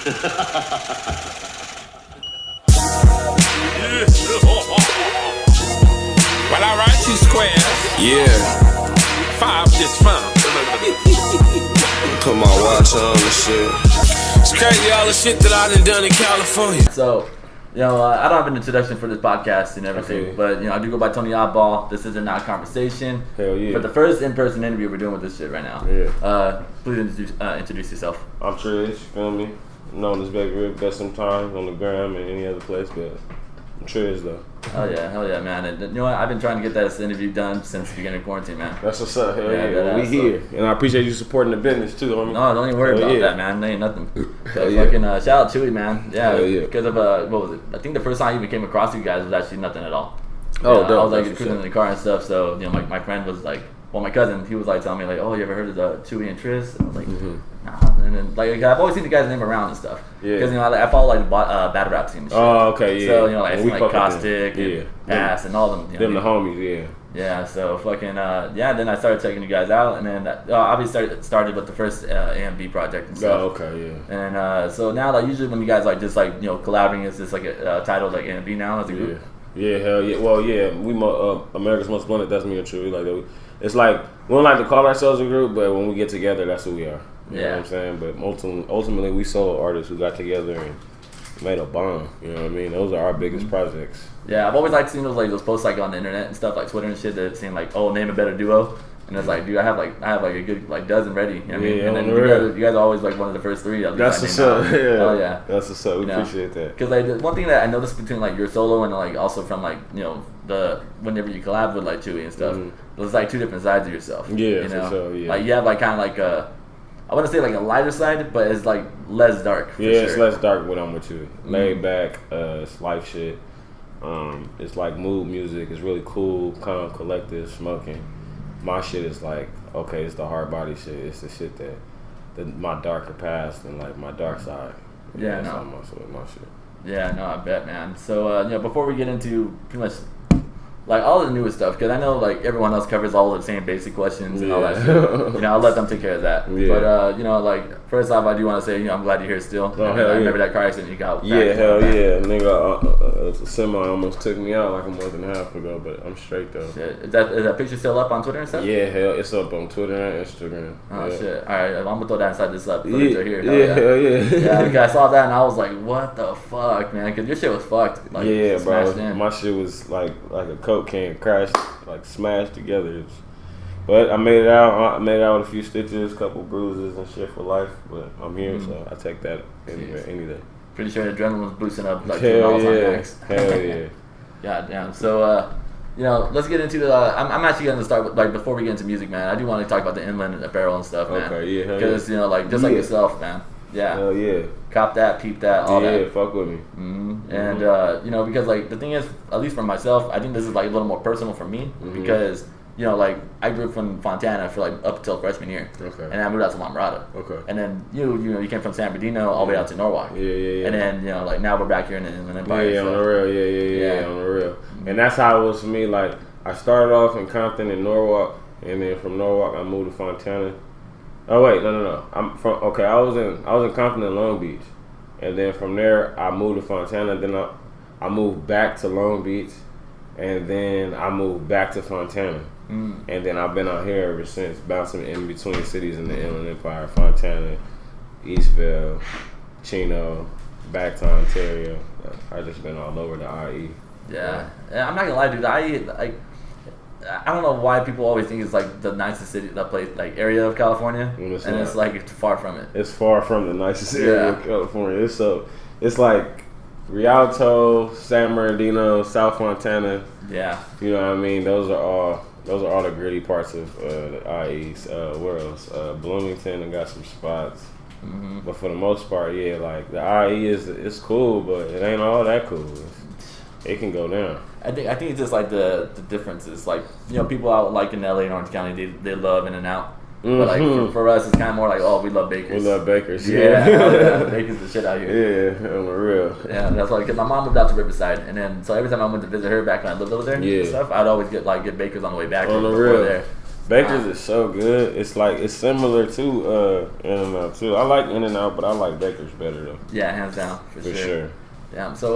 Well, I write you squares. Yeah. 5 just fine. Put my watch on and shit. It's crazy all the shit that I done in California. So, I don't have an introduction for this podcast and everything, but I do go by Tony Awdball. This is An Awd Conversation. Hell yeah. For the first in-person interview we're doing with this shit right now. Yeah. Please introduce yourself. I'm Trizz, you feel me? Known as Baby Rip best sometimes on the gram and any other place, but I'm Trizz though. Hell yeah, man. And you know what? I've been trying to get this interview done since the beginning of quarantine, man. That's what's up, hell yeah. We here. And I appreciate you supporting the business too, homie. No, don't even worry about that, man. That ain't nothing. Fucking shout out Chewy, man. Yeah, because of what was it? I think the first time I even came across you guys was actually nothing at all. Oh, I was like cruising in the car and stuff. So my friend was like, well, my cousin, he was like telling me like, oh, you ever heard of Chewy and Trizz? And I was like, nah. And then like I've always seen the guy's name around and stuff. Yeah. Because I follow like the battle rap scene and shit. Oh, okay, yeah. So like I seen like Caustic and Pass and all them. Them the homies, yeah. Yeah, so fucking then I started checking you guys out, and then obviously started with the first AMB project and stuff. Oh, okay, yeah. And so now like usually when you guys like just like collaborating, it's just like a title like AMB now as a group. Yeah, hell yeah. Well, yeah, we America's Most Wanted. That's me and True. Like it's like we don't like to call ourselves a group, but when we get together, that's who we are. You know what I'm saying? But ultimately, we solo artists who got together and made a bomb. You know what I mean? Those are our biggest projects. Yeah, I've always liked seeing those posts like on the internet and stuff like Twitter and shit that seem like, oh, name a better duo. And it's like, dude, I have like a good like dozen ready. You know what I mean? And then you guys are always like one of the first three. That's what's up. Yeah. Oh yeah. That's what's up. We appreciate that. Because like one thing that I noticed between like your solo and like also from like the whenever you collab with like Chewy and stuff, there's like two different sides of yourself. Yeah, for sure. Yeah. Like you have like kind of like I want to say like a lighter side, but it's like less dark. For sure. It's less dark when I'm with you. Laid back, it's life shit. It's like mood music. It's really cool, calm, collective, smoking. My shit is like, okay, it's the hard body shit. It's the shit that my darker past and like my dark side. Yeah, no. My shit. Yeah, no, I bet, man. So, before we get into pretty much like all the newest stuff, because I know like everyone else covers all the same basic questions and all that shit. I'll let them take care of that. Yeah. But like first off, I do want to say I'm glad you're here still. I remember that car accident you got. Yeah, hell yeah, nigga. A semi almost took me out like a month and a half ago, but I'm straight though. Shit. Is that picture still up on Twitter and stuff? Yeah, hell, it's up on Twitter and Instagram. Oh shit! All right, I'm gonna throw that inside this up. Yeah, here. Hell yeah. Yeah, because I saw that and I was like, what the fuck, man? Because your shit was fucked. Like, yeah, bro. My shit was like a Coke can crashed, like smashed together. But I made it out. I made it out with a few stitches, a couple bruises and shit for life. But I'm here, so I take that any day. Pretty sure the adrenaline was boosting up like Hell $2 on max. Hell yeah. God damn. So let's get into I'm actually gonna start with like before we get into music, man. I do want to talk about the inland apparel and stuff, man. Okay, yeah. Because like just like yourself, man. Yeah. Hell yeah. Cop that, peep that, all that. Yeah, fuck with me. And because like the thing is, at least for myself, I think this is like a little more personal for me because like I grew up from Fontana for like up until freshman year. Okay. And then I moved out to La Mirada. Okay. And then you came from San Bernardino all the way out to Norwalk. Yeah. And then like now we're back here in the Inland Empire. Yeah, on the real. Yeah, on the real. And that's how it was for me. Like I started off in Compton and Norwalk, and then from Norwalk I moved to Fontana. Oh wait, no. I was in Compton and Long Beach, and then from there I moved to Fontana. Then I moved back to Long Beach, and then I moved back to Fontana, and then I've been out here ever since, bouncing in between cities in the Inland Empire: Fontana, Eastville, Chino, back to Ontario. I just been all over the IE. Yeah, I'm not gonna lie, dude. I don't know why people always think it's like the nicest city, area of California, and it's like it's far from it. It's far from the nicest area of California. It's like Rialto, San Bernardino, South Fontana. Yeah, you know what I mean. Those are all the gritty parts of the IE's worlds. Bloomington and got some spots, but for the most part, yeah, like the IE it's cool, but it ain't all that cool. It can go down. I think it's just like the differences. Like people out like in LA and Orange County, they love In and Out. But like for us, it's kind of more like, oh, we love Bakers. We love Bakers. Yeah. Bakers the shit out here. Yeah, on the real. Yeah, that's why. Because my mom moved out to Riverside, and then so every time I went to visit her back when I lived over there and stuff, I'd always get Bakers on the way back. On the real. There. Baker's is so good. It's like it's similar to In-N-Out too. I like In-N-Out, but I like Baker's better though. Yeah, hands down for For sure. sure. Yeah. So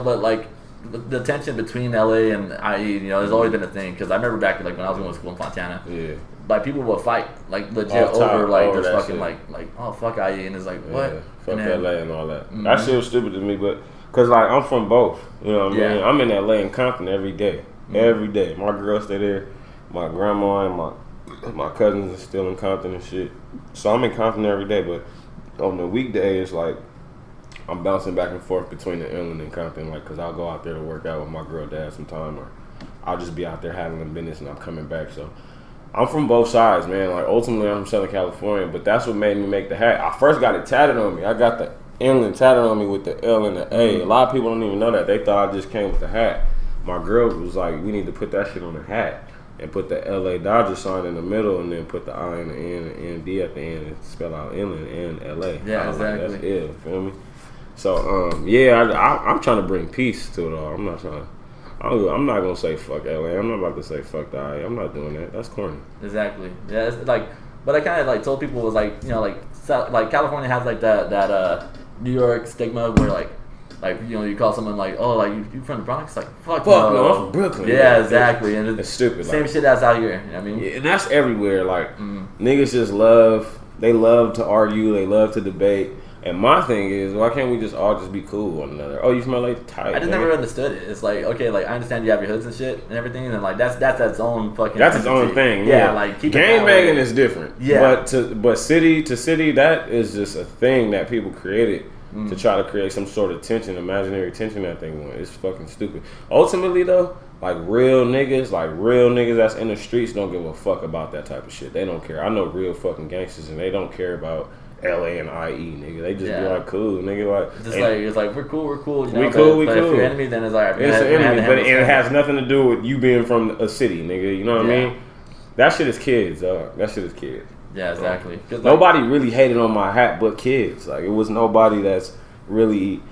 but like the tension between LA and IE, there's always been a thing because I remember back like when I was going to school in Fontana. Yeah. Like people will fight like legit Off top, over like over this that fucking shit. like oh fuck IE and it's like what Fuck and then, LA and all that. That shit was stupid to me, but cause like I'm from both. You know what I mean? I'm in LA and Compton every day. Every day. My girl stay there. My grandma and my cousins are still in Compton and shit. So I'm in Compton every day, but on the weekday it's like I'm bouncing back and forth between the Inland and Compton, like, cause I'll go out there to work out with my girl dad sometime, or I'll just be out there handling business and I'm coming back. So I'm from both sides, man. Like ultimately I'm from Southern California, but that's what made me make the hat. I first got it tatted on me. I got the Inland tatted on me with the L and the A. A lot of people don't even know that. They thought I just came with the hat. My girl was like, we need to put that shit on the hat and put the LA Dodger sign in the middle and then put the I and the N and ND at the end and spell out Inland and LA. Yeah, exactly. Like, that's ill, feel me? So, I'm trying to bring peace to it all. I'm not gonna say fuck LA. I'm not about to say fuck the IA. I'm not doing that. That's corny. Exactly. Yeah, it's like, but I kind of like told people was like, like California has like that New York stigma where like you call someone like, oh, like you from the Bronx, like fuck no, I'm from Brooklyn. Yeah, exactly. And it's stupid. Same like, shit that's out here. You know what I mean, yeah, and that's everywhere. Like niggas just love to argue. They love to debate. And my thing is, why can't we just all just be cool with one another? Oh, you smell like tight. I just never understood it. It's like, okay, like I understand you have your hoods and shit and everything, and like that's its own fucking. That's its own thing. Yeah, like keep gang banging is different. Yeah, but city to city, that is just a thing that people created to try to create some sort of tension, imaginary tension that they want. It's fucking stupid. Ultimately, though, like real niggas that's in the streets don't give a fuck about that type of shit. They don't care. I know real fucking gangsters, and they don't care about LA and IE, nigga. They just be like, cool, nigga. Like, it's like we're cool. You know, we cool. If you're enemy, then it's like it's an enemy, but it has nothing to do with you being from a city, nigga. You know what I mean? That shit is kids, dog. That shit is kids. Yeah, exactly. Nobody really hated on my hat but kids. Like, it was nobody that's really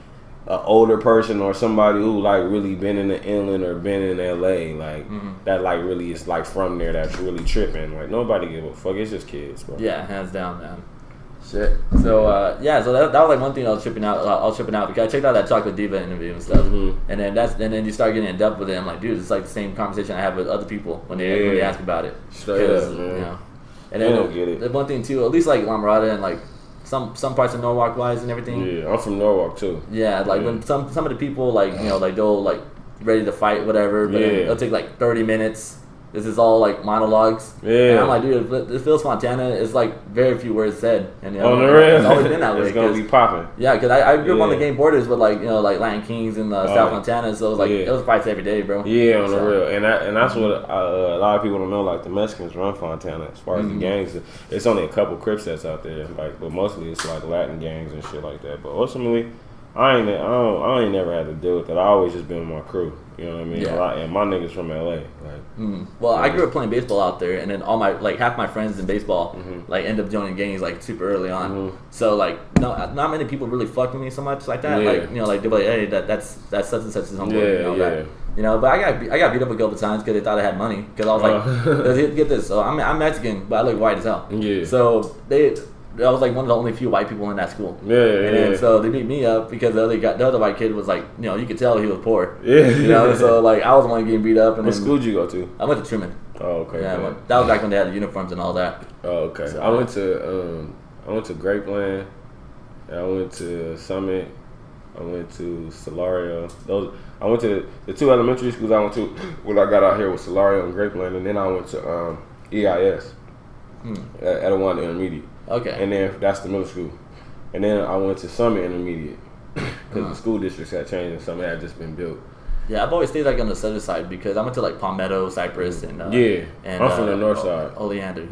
an older person or somebody who like really been in the Inland or been in LA, like that like really is like from there that's really tripping. Like nobody give a fuck. It's just kids, bro. Yeah, hands down, man. Shit. So so that was like one thing I was tripping out. Because I checked out that Chocolate Diva interview and stuff, and then you start getting in depth with it. I'm like, dude, it's like the same conversation I have with other people when they ask about it. Straight up, man. You know, and then they don't get it. The one thing too, at least like La Mirada and like some parts of Norwalk wise and everything. Yeah, I'm from Norwalk too. Yeah, like when some of the people like like they'll like ready to fight whatever, but it'll take like 30 minutes. This is all like monologues. Yeah. And I'm like, dude, it feels Fontana. It's like very few words said. And on the real, it's always been that way. It's gonna be popping. Yeah, because I grew up on the game borders with like like Latin Kings in South Montana, so it was like it was fights every day, bro. Yeah, on the real, and that's what a lot of people don't know. Like the Mexicans run Fontana as far as the gangs. It's only a couple Crips that's out there, like, but mostly it's like Latin gangs and shit like that. But ultimately, I ain't never had to deal with it. I always just been with my crew. You know what I mean? Yeah. And my niggas from LA. Like, well, I grew up playing baseball out there, and then all my half my friends in baseball like end up joining gangs like super early on. So like not many people really fuck with me so much like that. Like like they're like, hey, that's such and such is homeboy. But I got beat up a couple times because they thought I had money. Because I was like, get this. So I'm Mexican, but I look white as hell. Yeah. So I was like one of the only few white people in that school. And then so they beat me up because the other white kid was like, you could tell he was poor. So like I was the one getting beat up. And what school did you go to? I went to Truman. Oh, okay. Yeah, that was back when they had the uniforms and all that. Oh, okay. So, I went to Grapeland. I went to Summit. I went to Solario. I went to the two elementary schools I went to when I got out here with Solario and Grapeland, and then I went to EIS at a one intermediate. Okay. And then that's the middle school. And then I went to Summit Intermediate because the school districts had changed and Summit had just been built. Yeah, I've always stayed like on the southern side because I went to like Palmetto, Cypress, and and I'm from the north side. Oleander,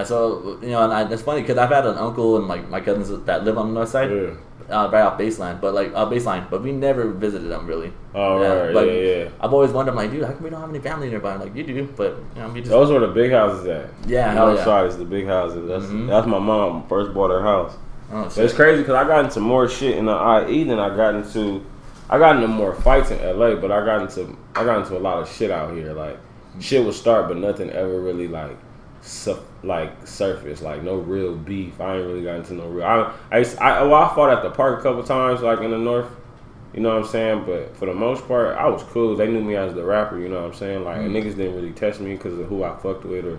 so and it's funny because I've had an uncle and like my cousins that live on the north side, right off Baseline, but we never visited them really. Oh right, I've always wondered, I'm like, dude, how come we don't have any family nearby? I'm like, you do, but we just. Those were the big houses at. Yeah, north side is the big houses. That's my mom first bought her house. Oh, but it's crazy because I got into more shit in the IE than I got into more fights in LA, but I got into a lot of shit out here. Like shit would start, but nothing ever really like surface, like no real beef. I ain't really got into no real. I fought at the park a couple times, like in the north. You know what I'm saying? But for the most part, I was cool. They knew me as the rapper. You know what I'm saying? Like niggas didn't really test me because of who I fucked with, or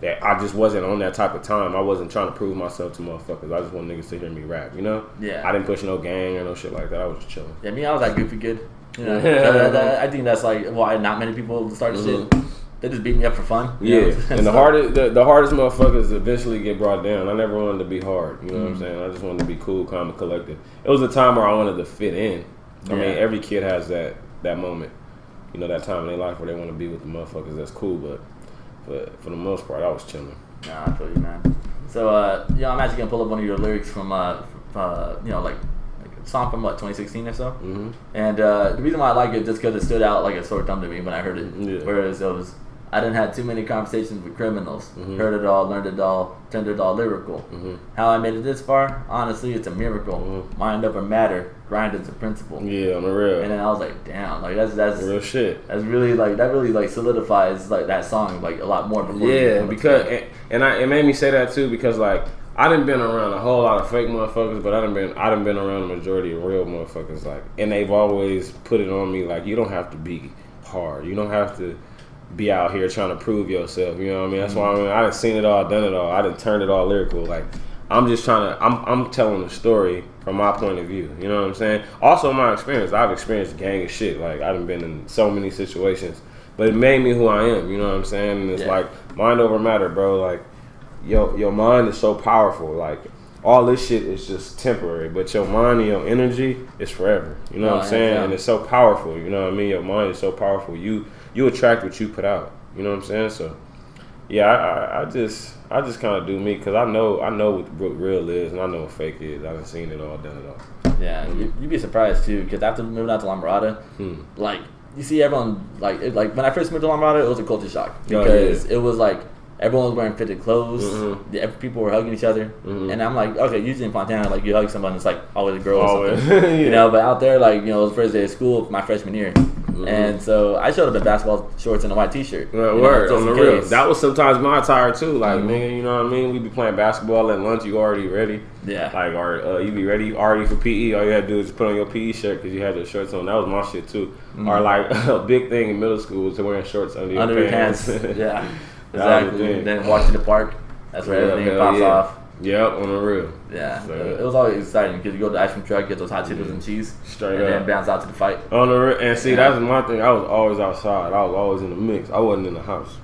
that I just wasn't on that type of time. I wasn't trying to prove myself to motherfuckers. I just want niggas to hear me rap. You know? Yeah. I didn't push no gang or no shit like that. I was just chilling. Yeah, I was that goofy kid. You know, I think that's like why not many people started shit. They just beat me up for fun. Yeah, and the hardest motherfuckers eventually get brought down. I never wanted to be hard. You know what I'm saying? I just wanted to be cool, calm, and collected. It was a time where I wanted to fit in. I mean, every kid has that moment. You know, that time in their life where they want to be with the motherfuckers. That's cool, but for the most part, I was chilling. Nah, I feel you, man. So, I'm actually gonna pull up one of your lyrics from, like a song from 2016 or so. Mm-hmm. And the reason why I like it just because it stood out like a sore thumb to me when I heard it. Yeah. Whereas it was, I done had too many conversations with criminals. Heard it all, learned it all, turned it all lyrical. How I made it this far, honestly, it's a miracle. Mind over matter, grind is a principle. Yeah, on the real. And then I was like, damn, like that's real shit. That's really like solidifies like that song like a lot more. Yeah, because it made me say that too because like I done been around a whole lot of fake motherfuckers, but I done been around the majority of real motherfuckers. Like, and they've always put it on me like you don't have to be hard. You don't have to be out here trying to prove yourself, you know what I mean? That's why I done seen it all, done it all. I done turned it all lyrical. Like, I'm just trying to, I'm telling the story from my point of view, you know what I'm saying? Also, my experience, I've experienced gang of shit. Like, I done been in so many situations, but it made me who I am, you know what I'm saying? And it's like, mind over matter, bro. Like, your mind is so powerful. Like, all this shit is just temporary, but your mind and your energy is forever, you know what I'm saying? And it's so powerful, you know what I mean? Your mind is so powerful. You attract what you put out. You know what I'm saying? So, yeah, I just kind of do me because I know what real is and I know what fake is. I done seen it all, done it all. Yeah, you'd be surprised too because after moving out to La Mirada, like you see everyone like when I first moved to La Mirada, it was a culture shock because it was like everyone was wearing fitted clothes. People were hugging each other, and I'm like, okay, usually in Fontana, like you hug someone, it's like always a girl or something, you know. But out there, like it was the first day of school, my freshman year. And so I showed up in basketball shorts and a white t-shirt. Word, on the real. That was sometimes my attire too. Like, man, you know what I mean? We be playing basketball at lunch, you already ready. Yeah. Like, or you be ready already for PE. All you had to do is just put on your PE shirt because you had your shorts on. That was my shit too. Or like a big thing in middle school was wearing shorts under your pants. Yeah, exactly. Then walk to the park. That's where everything pops off. Yep, on the real. Yeah, so it was always exciting because you go to the ice cream truck, get those hot Cheetos and cheese, straight and then bounce out to the fight. On the real, and see, that's my thing. I was always outside. I was always in the mix. I wasn't in the house.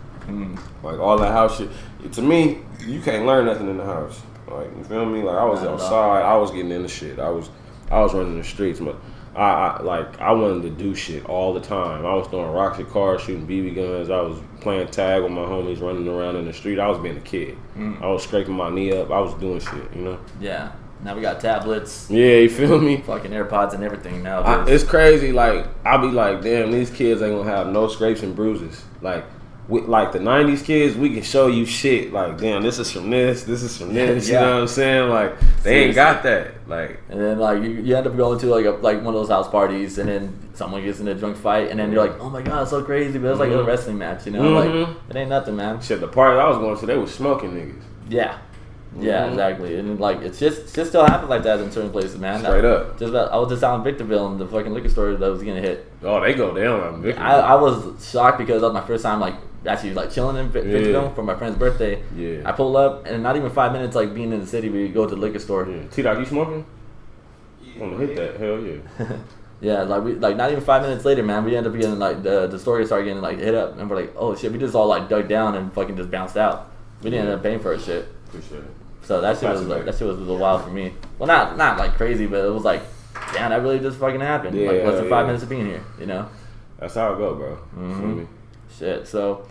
Like all that house shit. To me, you can't learn nothing in the house. Like you feel me? Like I was outside. I was getting into shit. I was running the streets, but I wanted to do shit all the time. I was throwing rocks at cars, shooting BB guns. I was playing tag with my homies, running around in the street. I was being a kid. I was scraping my knee up. I was doing shit, you know? Yeah. Now we got tablets. Yeah, you feel me? Fucking AirPods and everything now. It's crazy. Like, I'll be like, damn, these kids ain't gonna have no scrapes and bruises. Like the 90s kids, we can show you shit. Like, damn, this is from this is from this. You know what I'm saying? Like, they ain't got that. Like, and then like you end up going to like one of those house parties, and then someone gets in a drunk fight, and then you're like, oh my god, it's so crazy. But it's like a wrestling match, you know? Like, it ain't nothing, man. Shit, the party I was going to, they was smoking niggas. Yeah. Yeah, exactly. And like it's just still happens like that in certain places, man. Straight up. I was just out in Victorville in the fucking liquor store that was getting hit. Oh, they go down on Victorville. I was shocked because that was my first time like actually like chilling in Victorville for my friend's birthday. Yeah. I pulled up and not even 5 minutes like being in the city, we go to the liquor store. Yeah. T-Dog, you smoking? I'm gonna hit that. Hell yeah. Yeah, like not even 5 minutes later, man, we end up getting like the store started getting like hit up, and we're like, oh shit, we just all like dug down and fucking just bounced out. We didn't end up paying for our shit. Appreciate it. So that shit was a little wild for me. Well, not like crazy, but it was like, damn, that really just fucking happened. Yeah, like less than 5 minutes of being here, you know. That's how it go, bro. Feel me? Shit. So,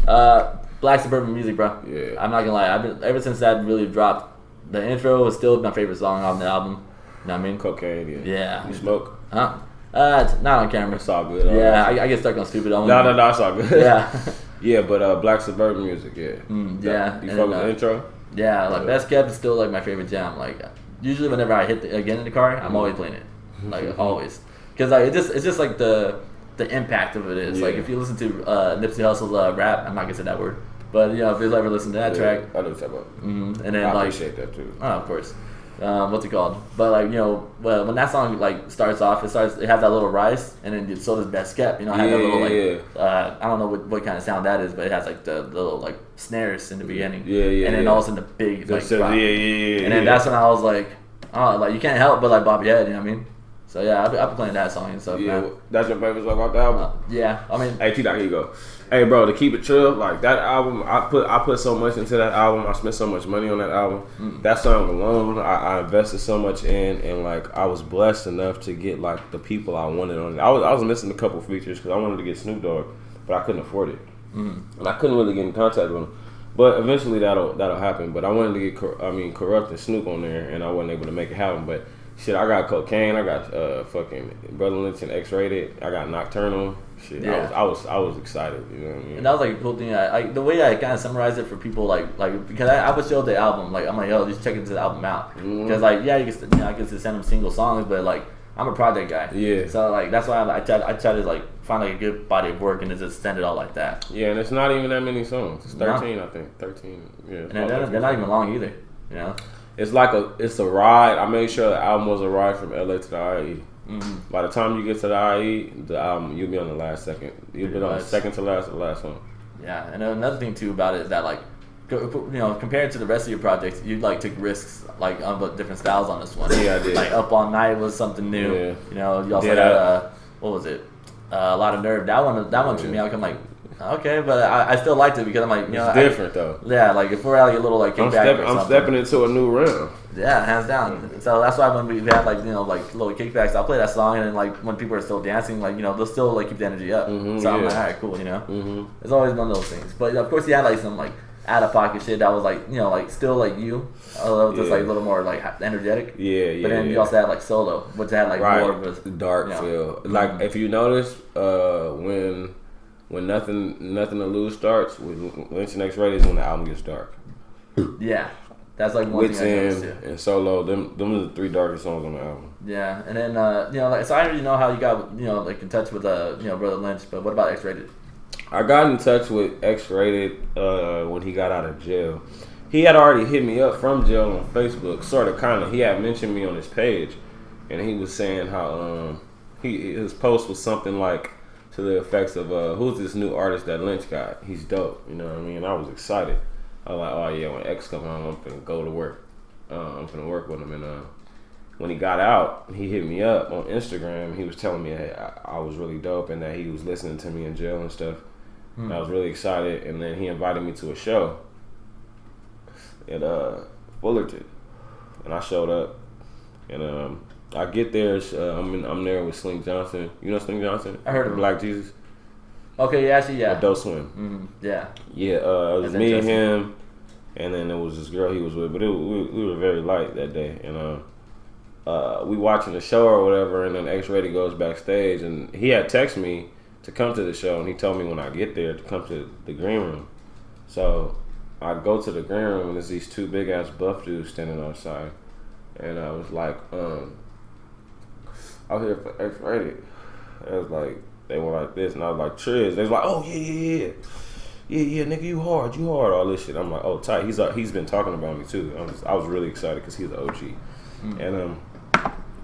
Black Suburban music, bro. Yeah. I'm not gonna lie. I've been ever since that really dropped. The intro is still my favorite song on the album. You know what I mean? Cocaine. Yeah. You smoke? Huh? It's not on camera. It's all good. Yeah, I get stuck on stupid. No, it's all good. Yeah. Yeah, but Black Suburban music, yeah. Yeah. You fuck with the intro? Yeah, like Best Kept is still like my favorite jam. Like usually whenever I hit again in the car, I'm always playing it, like always, because like it's just like the the impact of it is. Like if you listen to Nipsey Hussle's rap, I'm not gonna say that word, but you know if you ever listen to that track, I know what you're talking about. And then I like appreciate that too. Oh, of course. What's it called? But like, you know, when that song like starts off, it has that little rise, and then so does Best Kept. You know, it has that little like I don't know what kind of sound that is, but it has like the little like snares in the beginning. And then all of a sudden the big like drop. And then that's when I was like, oh, like you can't help but like bob your head. You know what I mean? So yeah, I've been playing that song and stuff. Yeah, man. That's your favorite song off the album. Yeah, I mean, hey T-Dot, here you go. Hey bro, to keep it true, like that album, I put so much into that album. I spent so much money on that album. That song alone, I invested so much in, and like I was blessed enough to get like the people I wanted on it. I was missing a couple features because I wanted to get Snoop Dogg, but I couldn't afford it, and I couldn't really get in contact with him. But eventually that'll happen. But I wanted to get Corrupt and Snoop on there, and I wasn't able to make it happen. But shit, I got Cocaine, I got fucking Brother Lynch and X-Rated, I got Nocturnal. Shit, yeah. I was excited, you know what I mean? And that was like a cool thing. The way I kind of summarized it for people, like because I would show the album, like I'm like, yo, just check into the album out, because like yeah, you can, I can send them single songs, but like I'm a project guy, so like that's why I try to like find like a good body of work and just send it all like that. Yeah, and it's not even that many songs. It's 13, I think 13. Yeah, and they're not even long either, you know. It's like it's a ride. I made sure the album was a ride from LA to the IE. By the time you get to the IE, the album you'll be on the last second. You'll be on the second to last, the last one. Yeah, and another thing too about it is that like, you know, compared to the rest of your projects, you like took risks like on different styles on this one. Yeah, I did. Like Up All Night was something new. Yeah. You know, you also had what was it? A Lot of Nerve. That one threw me out. I'm like, okay, but I still liked it because I'm like, you know, it's different though. Yeah, like if we're like a little like kickback I'm stepping into a new realm. Yeah, hands down. So that's why when we had like, you know, like little kickbacks, I'll play that song, and then like when people are still dancing, like, you know, they'll still like keep the energy up. So I'm like, all right, cool, you know. It's always one of those things. But of course, you had like some like out of pocket shit that was like, you know, like still like you, although just like a little more like energetic. Yeah. But then you also had like Solo, which had like more of a dark feel. Like if you notice, when nothing to lose starts with Lynch and X-Rated is when the album gets dark. Yeah. That's like one thing I noticed too. And Solo, them are the 3 darkest songs on the album. Yeah, and then you know, like, so I already know how you got, you know, like in touch with you know, Brother Lynch, but what about X-Rated? I got in touch with X-Rated when he got out of jail. He had already hit me up from jail on Facebook, sort of, kind of. He had mentioned me on his page, and he was saying how his post was something like to the effects of who's this new artist that Lynch got? He's dope, you know what I mean? I was excited. I was like, oh yeah, when X comes on, I'm finna go to work. I'm finna work with him. And when he got out, he hit me up on Instagram. He was telling me that I was really dope and that he was listening to me in jail and stuff. And I was really excited. And then he invited me to a show at Fullerton, and I showed up. And I get there. I'm there with Sling Johnson. You know Sling Johnson? I heard of him. Black Jesus. Okay, yeah, actually, yeah. Adult Swim. Yeah. Yeah, it was me and him, and then there was this girl he was with, but we were very light that day. And we watching the show or whatever, and then X-Rated goes backstage, and he had texted me to come to the show, and he told me when I get there to come to the green room. So I go to the green room, and there's these 2 big-ass buff dudes standing outside. And I was like, I'm here for X-Rated. I was like, they were like this, and I was like, Trizz. They was like, oh, yeah, nigga, you hard, all this shit. I'm like, oh, tight. He's been talking about me, too. I was really excited because he's an OG. And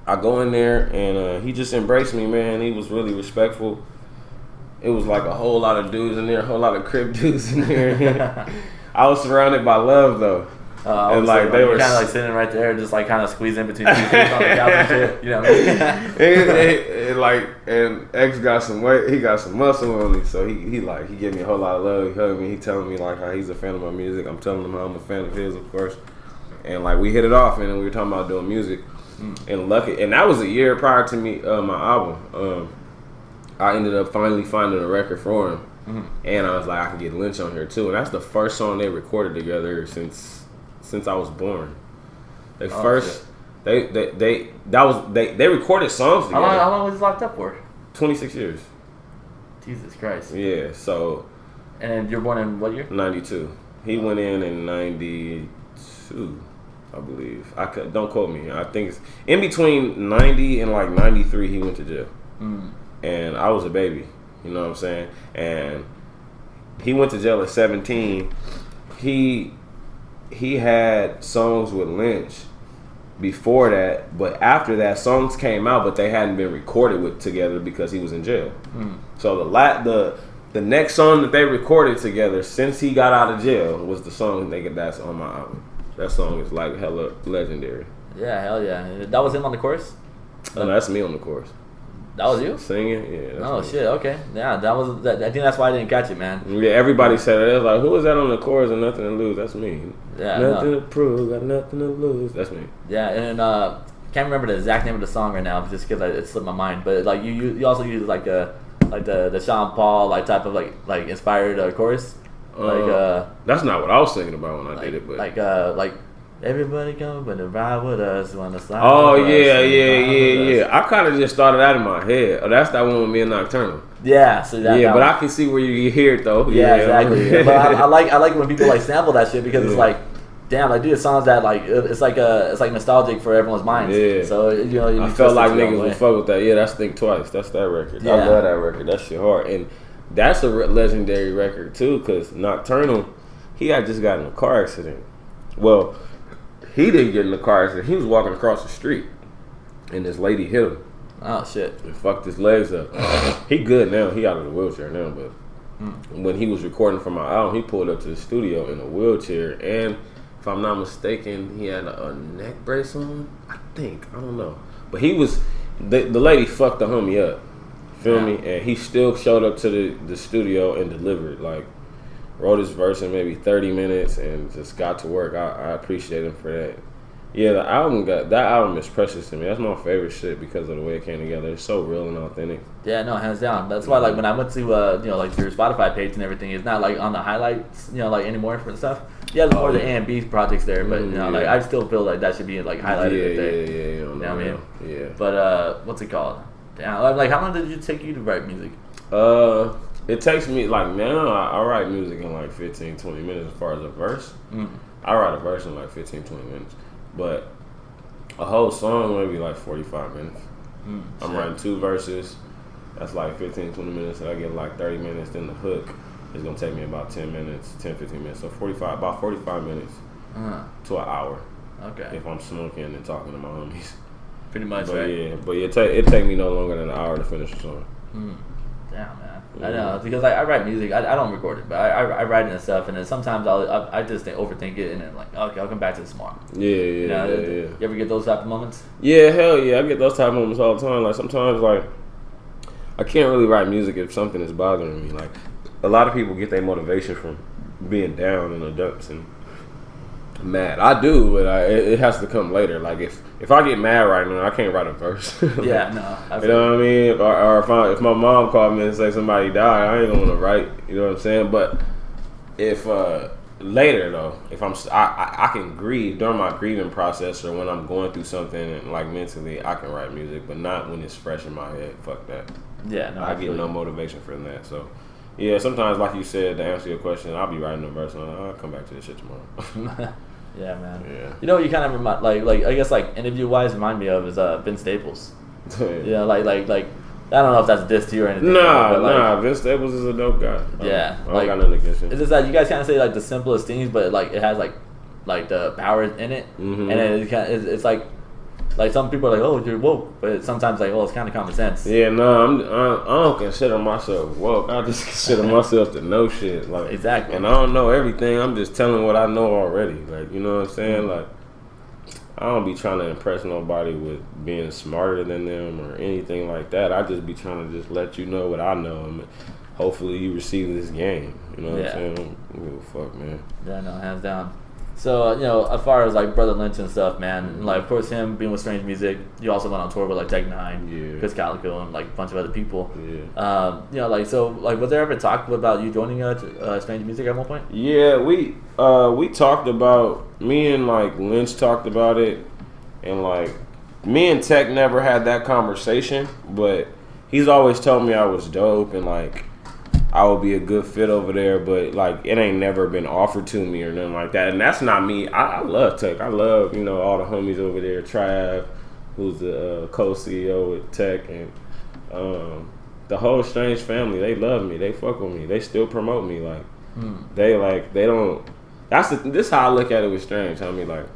I go in there, and he just embraced me, man. He was really respectful. It was like a whole lot of dudes in there, a whole lot of Crip dudes in there. I was surrounded by love, though. And like they were kind of like sitting right there, just like kind of squeezing between two dudes on the couch and shit. You know what I mean? and X got some weight, he got some muscle on me, so he gave me a whole lot of love. He hugged me, he telling me like how he's a fan of my music. I'm telling him how I'm a fan of his, of course. And like we hit it off, and then we were talking about doing music. And that was a year prior to me my album. I ended up finally finding a record for him, and I was like, I can get Lynch on here too. And that's the first song they recorded together since I was born. They recorded songs together. How long was he locked up for? 26 years. Jesus Christ. Yeah, so. And you're born in what year? 92. He went in 92, I believe. Don't quote me. I think it's in between 90 and like 93 he went to jail. and I was a baby. You know what I'm saying? And he went to jail at 17. He had songs with Lynch before that, but after that, songs came out, but they hadn't been recorded with together because he was in jail. So the next song that they recorded together since he got out of jail was the song that's on my album. That song is like hella legendary. Yeah, hell yeah. That was him on the chorus? No, that's me on the chorus. That was you? Singing? Yeah. Oh, shit, okay. Yeah, that was. I think that's why I didn't catch it, man. Yeah, everybody said it. They was like, who is that on the chorus and nothing to lose? That's me. Yeah, nothing to prove, got nothing to lose. That's me. Yeah, and can't remember the exact name of the song right now just because it slipped my mind. But like you also use like the Sean Paul like type of like inspired chorus. That's not what I was thinking about when I did it, but like everybody come and ride with us when the slide. Oh yeah. I kind of just started out in my head. Oh, that's that one with me and Nocturnal. Yeah, so that but I can see where you hear it though. Yeah, exactly. Yeah. But I like when people like sample that shit because it's like, damn, like dude, songs that like it's like nostalgic for everyone's minds. Yeah. So I felt like niggas would fuck with that. Yeah, that's Think Twice. That's that record. Yeah. I love that record. That shit hard, and that's a legendary record too. Cause Nocturnal, he had just got in a car accident. Well, he didn't get in the car accident. He was walking across the street, and this lady hit him. Oh shit! And fucked his legs up. He good now. He out of the wheelchair now, but when he was recording for my album, he pulled up to the studio in a wheelchair, and if I'm not mistaken, he had a neck brace on. I don't know, but he was the lady fucked the homie up. Feel me? And he still showed up to the studio and delivered. Like, wrote his verse in maybe 30 minutes and just got to work. I appreciate him for that. Yeah, that album is precious to me. That's my favorite shit because of the way it came together. It's so real and authentic. Yeah, no, hands down. That's why, like, when I went to like your Spotify page and everything, it's not like on the highlights, like anymore for stuff. Yeah, there's more the A and B projects there, but like I still feel like that should be like highlighted right there. Yeah. You know what I mean? Yeah. But what's it called? Damn, like how long did it take you to write music? It takes me, like, now I write music in like 15, 20 minutes as far as a verse. I write a verse in like 15, 20 minutes. But a whole song maybe like 45 minutes. I'm writing 2 verses. That's like 15, 20 minutes. And I get like 30 minutes. Then the hook is going to take me about 10 minutes, 10, 15 minutes. So about 45 minutes to an hour. Okay. If I'm smoking and talking to my homies. Pretty much, but right? Yeah, but it take me no longer than an hour to finish a song. Damn, man. I know, because I write music. I don't record it, but I write it and stuff, and then sometimes I just overthink it, and then like, okay, I'll come back to this tomorrow. Yeah. You ever get those type of moments? Yeah, hell yeah. I get those type of moments all the time. Like, sometimes, like, I can't really write music if something is bothering me. Like, a lot of people get their motivation from being down in the dumps and mad. I do, but it has to come later. Like, if I get mad right now, I can't write a verse. Like, yeah, no. You know what I mean? Or if my mom called me and say somebody died, I ain't gonna want to write. You know what I'm saying? But if later though, if I can grieve during my grieving process or when I'm going through something and like mentally, I can write music, but not when it's fresh in my head. Fuck that. Yeah, no. I get no motivation from that. So. Yeah, sometimes, like you said, to answer your question, I'll be writing a verse and I'll come back to this shit tomorrow. Yeah, man. Yeah. You know what you kind of remind, like I guess like interview-wise remind me of is Vince Staples. Yeah, like I don't know if that's a diss to you or anything. Nah, Vince Staples is a dope guy. Yeah. I don't got nothing against him. It's just that you guys kind of say like the simplest things, but like it has like the power in it, and then it's like some people are like, oh, you're woke, but sometimes like, oh, it's kind of common sense. Yeah, no, I don't consider myself woke. I just consider myself to know shit. Like, exactly. And I don't know everything. I'm just telling what I know already. Like, you know what I'm saying? Like, I don't be trying to impress nobody with being smarter than them or anything like that. I just be trying to just let you know what I know, and hopefully you receive this game. You know what I'm saying? I don't give a fuck, man. Yeah, no, hands down. So, as far as like Brother Lynch and stuff, man, and, like, of course, him being with Strange Music, you also went on tour with like Tech Nine, Chris Calico, and like a bunch of other people. Yeah. Was there ever talk about you joining Strange Music at one point? Yeah, we talked about, me and like Lynch talked about it, and like me and Tech never had that conversation, but he's always told me I was dope and like I would be a good fit over there, but like it ain't never been offered to me or nothing like that. And that's not me. I love Tech. I love, all the homies over there. Trav, who's the co-CEO with Tech, and the whole Strange family, they love me. They fuck with me. They still promote me. Like, they don't. This is how I look at it with Strange. I mean, like,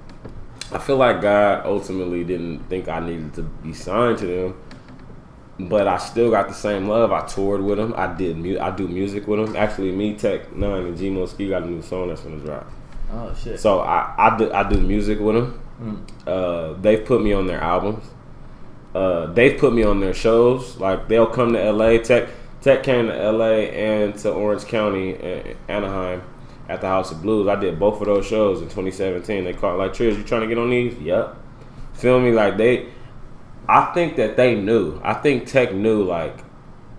I feel like God ultimately didn't think I needed to be signed to them, but I still got the same love. I toured with them. I do music with them. Actually, me, Tech 9, and G-Mo Ski got a new song that's gonna drop. Oh shit! So I do music with them. They've put me on their albums. They've put me on their shows. Like, they'll come to LA. Tech came to LA and to Orange County, Anaheim, at the House of Blues. I did both of those shows in 2017. They called like, Trizz, you trying to get on these? Yep. Feel me? Like, I think that they knew. I think Tech knew, like,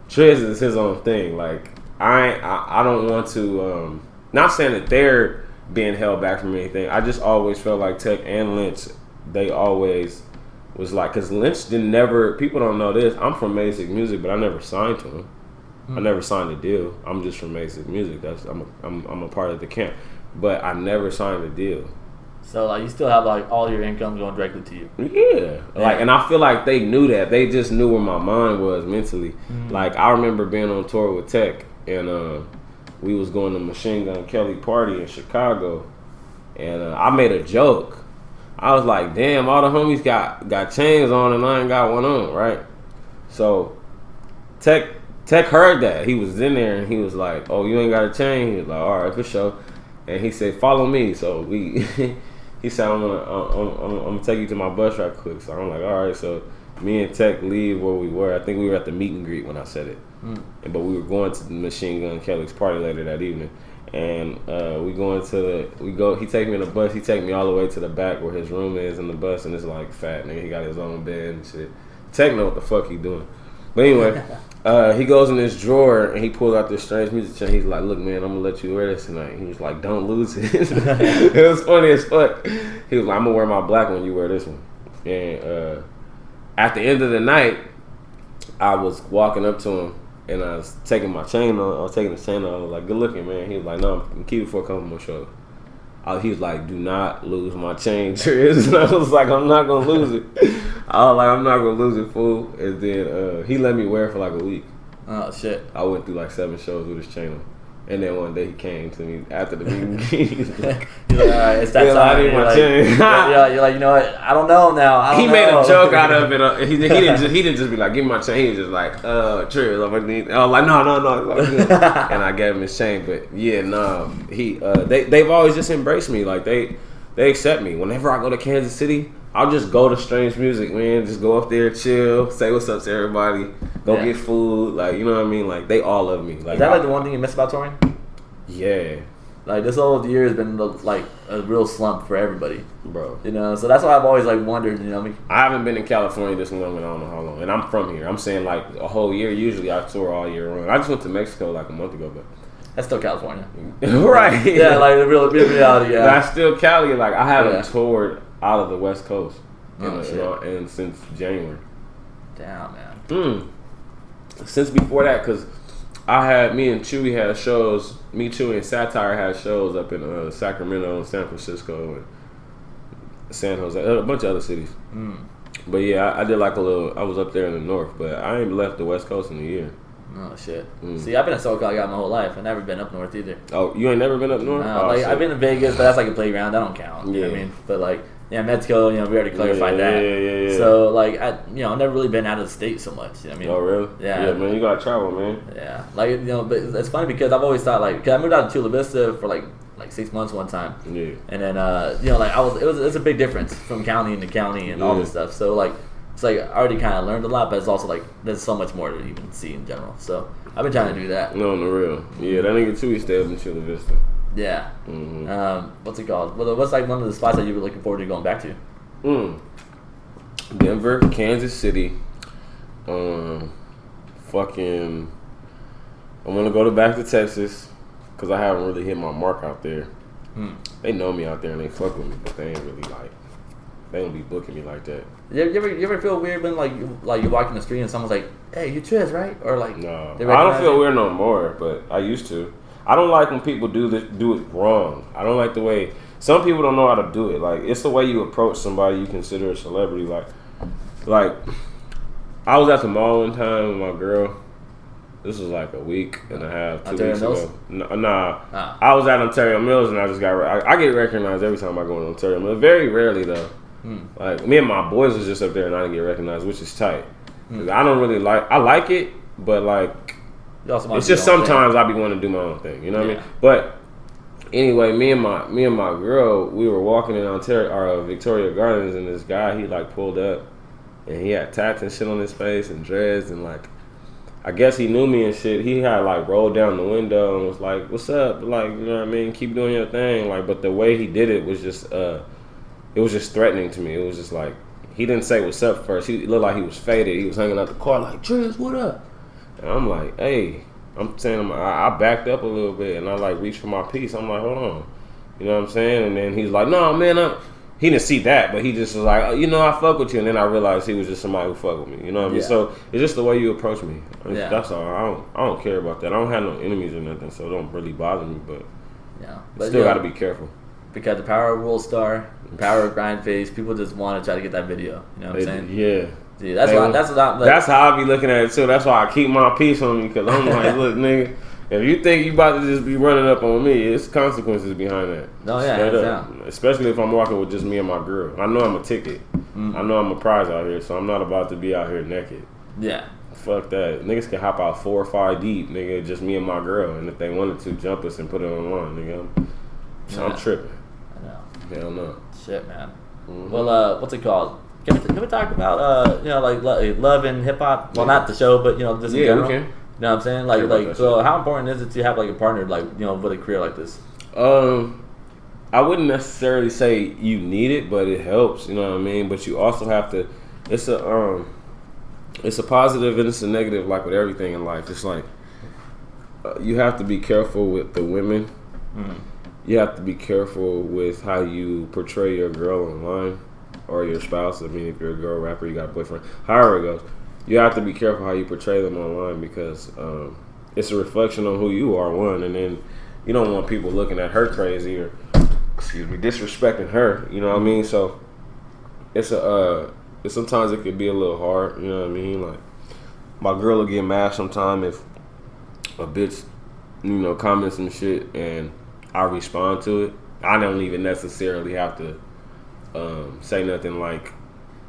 Trizz is his own thing. Like, I don't want to, not saying that they're being held back from anything. I just always felt like Tech and Lynch, they always was like, because Lynch people don't know this, I'm from Basic Music, but I never signed to him. I never signed a deal. I'm just from Basic Music. I'm a part of the camp, but I never signed a deal. So like, you still have like all your income going directly to you. Yeah. Like, and I feel like they knew that. They just knew where my mind was mentally. Like, I remember being on tour with Tech, and we was going to Machine Gun Kelly party in Chicago, and I made a joke. I was like, damn, all the homies got chains on and I ain't got one on, right? So Tech heard that. He was in there and he was like, oh, you ain't got a chain? He was like, all right, for sure. And he said, follow me. So he said, I'm gonna take you to my bus right quick. So I'm like, all right. So me and Tech leave where we were. I think we were at the meet and greet when I said it. But we were going to the Machine Gun Kelly's party later that evening. And he take me in the bus. He take me all the way to the back where his room is in the bus, and it's like fat nigga. He got his own bed and shit. Tech know what the fuck he doing. But anyway, he goes in this drawer and he pulls out this Strange music chain. He's like, look, man, I'm gonna let you wear this tonight. He was like, don't lose it. It was funny as fuck. He was like, I'm gonna wear my black one, you wear this one. And at the end of the night, I was walking up to him and I was taking my chain on. I was taking the chain on. I was like, good looking, man. He was like, no, I'm gonna keep it for a couple more shows. He was like, do not lose my chain, Trizz. And I was like, I'm not gonna lose it. I was like, I'm not gonna lose it, fool. And then he let me wear it for like a week. Oh shit! I went through like 7 shows with his chain on. And then one day he came to me after the meeting. He's like, all right, it's that time. I need my chain. You're like, you know what? I don't know now. He made a joke out of it. He didn't just be like, give me my chain. He was just like, Trizz, I'm gonna need. I was like, no. And I gave him his chain. But yeah, no. They've always just embraced me. Like they accept me. Whenever I go to Kansas City, I'll just go to Strange Music, man. Just go up there, chill, say what's up to everybody, go get food. Like, you know what I mean? Like, they all love me. Like, is that like the one thing you miss about touring? Yeah. Like, this whole year has been like a real slump for everybody, bro. You know, so that's why I've always like wondered. You know, I haven't been in California this long, and I don't know how long. And I'm from here. I'm saying like a whole year. Usually I tour all year round. I just went to Mexico like a month ago, but that's still California, right? Yeah, like the real reality. Yeah, that's still Cali. Like, I haven't toured out of the West Coast, and since January. Damn, man. Since before that, because me and Chewy had shows. Me, Chewy, and Satire had shows up in Sacramento, San Francisco, and San Jose, a bunch of other cities. But yeah, I did like a little. I was up there in the north, but I ain't left the West Coast in a year. Oh shit! See, I've been in SoCal my whole life. I've never been up north either. Oh, you ain't never been up north? No, like, I've been to Vegas, but that's like a playground. That don't count. Yeah. I mean, but like, yeah, Mexico. You know, we already clarified that. Yeah. So like, I've never really been out of the state so much. You know what I mean? Oh really? Yeah, man, you gotta travel, man. Yeah, like, but it's funny because I've always thought, like, cause I moved out to Chula Vista for like 6 months one time. Yeah. And then like it's a big difference from county to county and all this stuff. So like, it's like I already kind of learned a lot, but it's also like there's so much more to even see in general. So I've been trying to do that. No, on the real. Yeah, that nigga too. He stayed up in Chula Vista. Yeah. What's it called? What's like one of the spots that you were looking forward to going back to? Denver, Kansas City. I'm gonna go back to Texas because I haven't really hit my mark out there. They know me out there and they fuck with me, but they ain't really like. They don't be booking me like that. You ever feel weird when like you walk in the street and someone's like, "Hey, you Trizz, right?" Or like, no, I don't feel weird no more, but I used to. I don't like when people do it wrong. I don't like the way some people don't know how to do it. Like, it's the way you approach somebody you consider a celebrity. Like I was at the mall one time with my girl, This was like a week and a half, 2 Ontario weeks Mills? ago. Nah. I was at Ontario Mills and I just got. I get recognized every time I go to Ontario Mills. Very rarely though. Like me and my boys was just up there and I didn't get recognized, which is tight. I don't really like. I like it, but like, it's just sometimes I be wanting to do my own thing. You know what I mean? But anyway, me and my girl, we were walking in Ontario or Victoria Gardens, and this guy he like pulled up, and he had tats and shit on his face and dreads, and like, I guess he knew me and shit. He had like rolled down the window and was like, "What's up?" Like, you know what I mean? Keep doing your thing. Like, but the way he did it was just, it was just threatening to me. It was just like, he didn't say what's up first. He looked like he was faded. He was hanging out the car like, "Trizz, what up?" And I'm like, "Hey." I'm saying, I backed up a little bit and I like reached for my piece. I'm like, hold on. You know what I'm saying? And then he's like, no, man, he didn't see that, but he just was like, you know, I fuck with you. And then I realized he was just somebody who fuck with me. You know what I mean? So it's just the way you approach me. That's all. I don't care about that. I don't have no enemies or nothing, so it don't really bother me. But still got to be careful. Because the power of World Star, the power of Grind Face, people just want to try to get that video. You know what I'm saying? Yeah. Dude, that's how I be looking at it too. That's why I keep my peace on me, because I'm like, look, nigga, if you think you about to just be running up on me, it's consequences behind that. No, yeah, hands down. Especially if I'm walking with just me and my girl. I know I'm a ticket. I know I'm a prize out here, so I'm not about to be out here naked. Yeah. Fuck that. Niggas can hop out 4 or 5 deep, nigga, just me and my girl, and if they wanted to, jump us and put it online, nigga. I'm tripping. I know. Hell no. Shit, man. Well, what's it called? Can we talk about like love and hip hop? Well, not the show, but just in general. We can. You know what I'm saying? Like so, how important is it to have like a partner with a career like this? I wouldn't necessarily say you need it, but it helps. You know what I mean? But you also have to. It's a positive and it's a negative, like with everything in life. It's like you have to be careful with the women. You have to be careful with how you portray your girl online. Or your spouse. I mean, if you're a girl rapper, you got a boyfriend. However it goes, you have to be careful how you portray them online, because it's a reflection on who you are, one, and then you don't want people looking at her crazy or, disrespecting her. You know what I mean? So it's sometimes it could be a little hard. You know what I mean? Like, my girl will get mad sometime if a bitch, comments some shit and I respond to it. I don't even necessarily have to say nothing like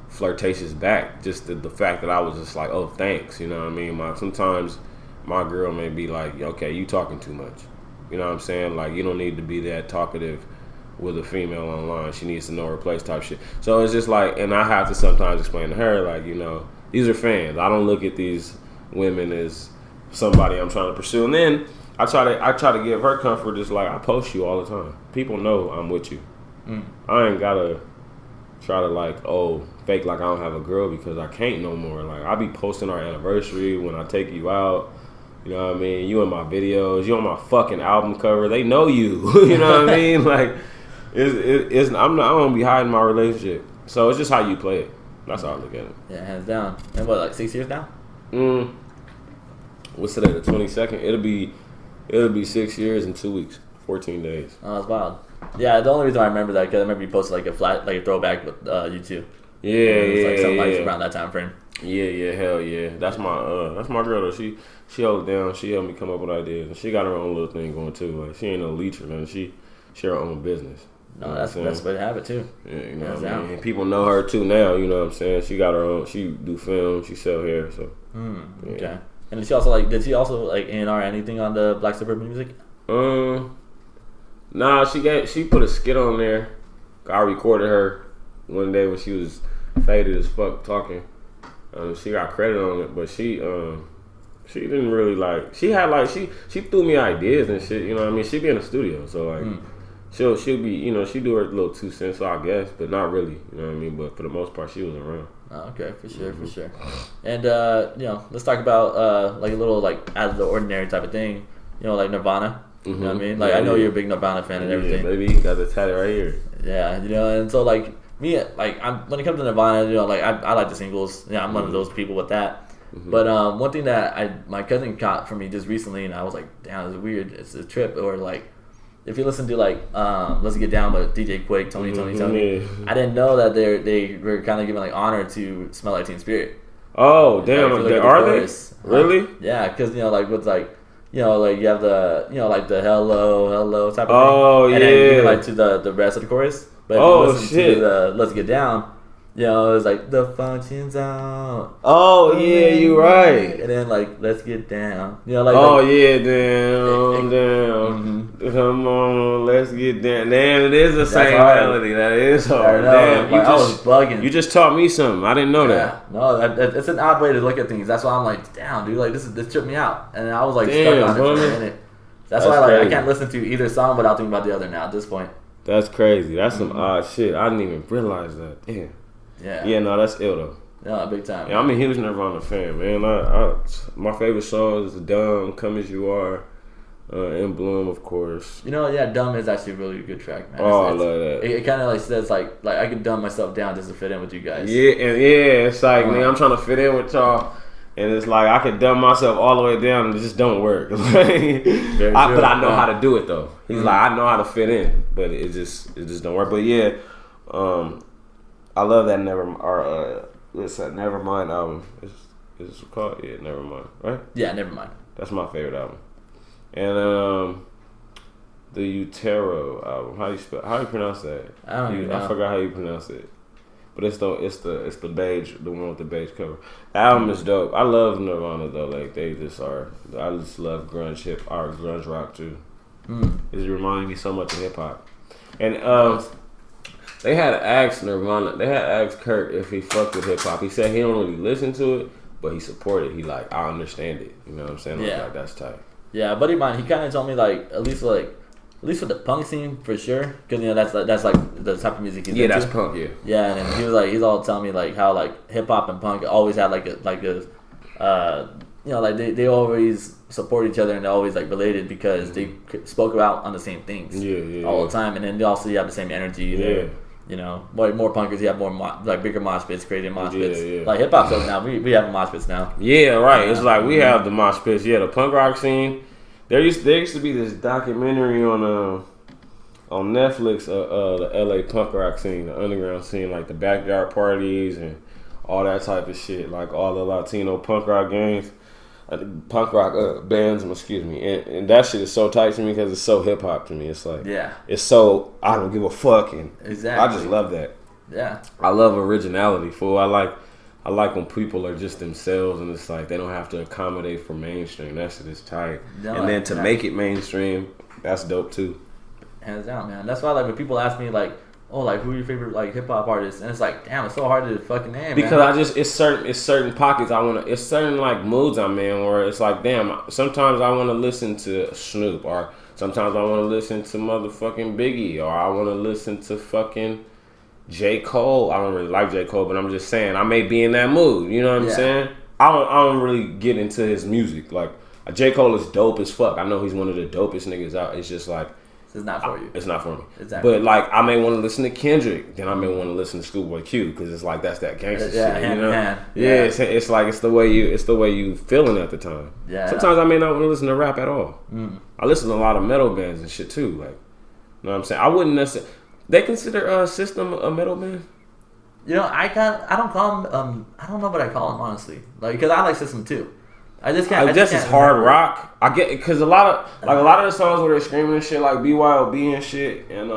flirtatious back. Just the fact that I was just like, oh, thanks. You know what I mean? Sometimes my girl may be like, okay, you talking too much. You know what I'm saying? Like, you don't need to be that talkative with a female online. She needs to know her place type shit. So it's just like, and I have to sometimes explain to her, like, these are fans. I don't look at these women as somebody I'm trying to pursue. And then I try to give her comfort. Just like, I post you all the time. People know I'm with you. I ain't gotta try to fake like I don't have a girl, because I can't no more. Like, I be posting our anniversary when I take you out. You know what I mean? You in my videos, you on my fucking album cover. They know you. You know what I mean? Like, I don't be hiding my relationship. So it's just how you play it. That's how I look at it. Yeah, hands down. And what, like 6 years now? What's today? The 22nd. It'll be 6 years and 2 weeks, 14 days. Oh, that's wild. Yeah, the only reason I remember that, because I remember you posted like a throwback with you two. Yeah, something like around that time frame. Yeah, hell yeah. That's my girl though. She held it down. She helped me come up with ideas, and she got her own little thing going too. Like, she ain't no leech or nothing. She her own business. No, that's the best way to have it too. Yeah, you know what I mean. And people know her too now. You know what I'm saying? She got her own. She do film. She sell hair. So yeah. Okay. And did she also A&R anything on the Black Suburban music? Nah, she put a skit on there. I recorded her one day when she was faded as fuck talking. She got credit on it, but she didn't really she had she threw me ideas and shit, you know what I mean? She be in the studio, so like she'll be, she do her little 2 cents, I guess, but not really, you know what I mean? But for the most part, she was around. Oh, okay, for sure. And let's talk about like a little like out of the ordinary type of thing, like Nirvana. You know what I mean? Like, I know you're a big Nirvana fan and everything. Yeah, baby, got the tattoo right here. Yeah, and so like me, like when it comes to Nirvana, like I like the singles. Yeah, I'm one of those people with that. But one thing that my cousin caught from me just recently, and I was like, damn, it's weird. It's a trip. Or like, if you listen to like Let's Get Down with DJ Quick, Tony, I didn't know that they were kind of giving like honor to Smell Like Teen Spirit. Oh damn! Are they really? Yeah, because like with like you have the like the hello type of thing. Oh yeah. And then you hear like to the rest of the chorus. But if you listen to the Let's Get Down, it's like the function's out. Oh yeah, you right. And then like Let's Get Down. Yeah, down. Mm-hmm. Come on, let's get down. Damn, it is the same melody. That is hard. Damn, I was bugging. You just taught me something. I didn't know that. No, it's an odd way to look at things. That's why I'm like, damn, dude, like this tripped me out, and I was like stuck on it for a minute. That's why I can't listen to either song without thinking about the other now at this point. That's crazy. That's some odd shit. I didn't even realize that. Damn. Yeah. Yeah, no, that's ill though. Yeah, big time. Yeah, I'm a huge Nirvana fan, man. I my favorite song is "Dumb," "Come As You Are," "In Bloom," of course. "Dumb" is actually a really good track, man. I love that. It kind of like says like I could dumb myself down just to fit in with you guys. Yeah, it's like man, I'm trying to fit in with y'all. And it's like I could dumb myself all the way down and it just don't work. But I know how to do it though. He's like I know how to fit in, but it just don't work. But yeah, I love that what's that Nevermind album? Is it called? Yeah, Nevermind, right? Yeah, Nevermind. That's my favorite album. And the Utero album. How you pronounce that? I don't even know. I forgot how you pronounce it. But it's the beige, the one with the beige cover. The album is dope. I love Nirvana though. Like they just are. I just love grunge rock too. It reminds me so much of hip hop. And they had asked Nirvana. They had asked Kurt if he fucked with hip hop. He said he don't really listen to it, but he supported. He like I understand it. You know what I'm saying? Like that's tight. Yeah, buddy of mine. He kind of told me like at least for the punk scene for sure, because that's like the type of music he's into. That's punk. Yeah, and he was like he's all telling me like how like hip hop and punk always had like they always support each other and they're always like related because they spoke about on the same things all the time, and then they also have the same energy. More punkers, you have more bigger mosh pits, crazy mosh pits. Like hip hop's up now. We have mosh pits now. Yeah, right. It's like we have the mosh pits. Yeah, the punk rock scene. There used to be this documentary on Netflix, the LA punk rock scene, the underground scene, like the backyard parties and all that type of shit, like all the Latino punk rock gangs, punk rock bands. Excuse me, and that shit is so tight to me because it's so hip hop to me. It's like it's so I don't give a fuck, and exactly. I just love that. Yeah, I love originality, fool. I like when people are just themselves and it's like they don't have to accommodate for mainstream. That shit is tight. And then to make it mainstream, that's dope too. Hands down, man. That's why like when people ask me like, oh, like who are your favorite like hip hop artists? And it's like, damn, it's so hard to fucking name. Because it's certain pockets it's certain like moods I'm in where it's like, damn, sometimes I want to listen to Snoop, or sometimes I want to listen to motherfucking Biggie, or I want to listen to fucking J. Cole. I don't really like J. Cole, but I'm just saying I may be in that mood. You know what I'm saying? I don't really get into his music. Like J. Cole is dope as fuck. I know he's one of the dopest niggas out. It's just like it's not for you. It's not for me. Exactly. But like I may want to listen to Kendrick, then I may want to listen to Schoolboy Q because it's like that's that gangster shit. You know? It's like it's the way you feeling at the time. Yeah. Sometimes I may not want to listen to rap at all. I listen to a lot of metal bands and shit too. Like, you know what I'm saying? I wouldn't necessarily. They consider System a metal band? I don't call them. I don't know what I call them honestly. Like, because I like System too. I just can't. I guess it's hard rock. I get because a lot of the songs where they're screaming and shit like BYOB and shit and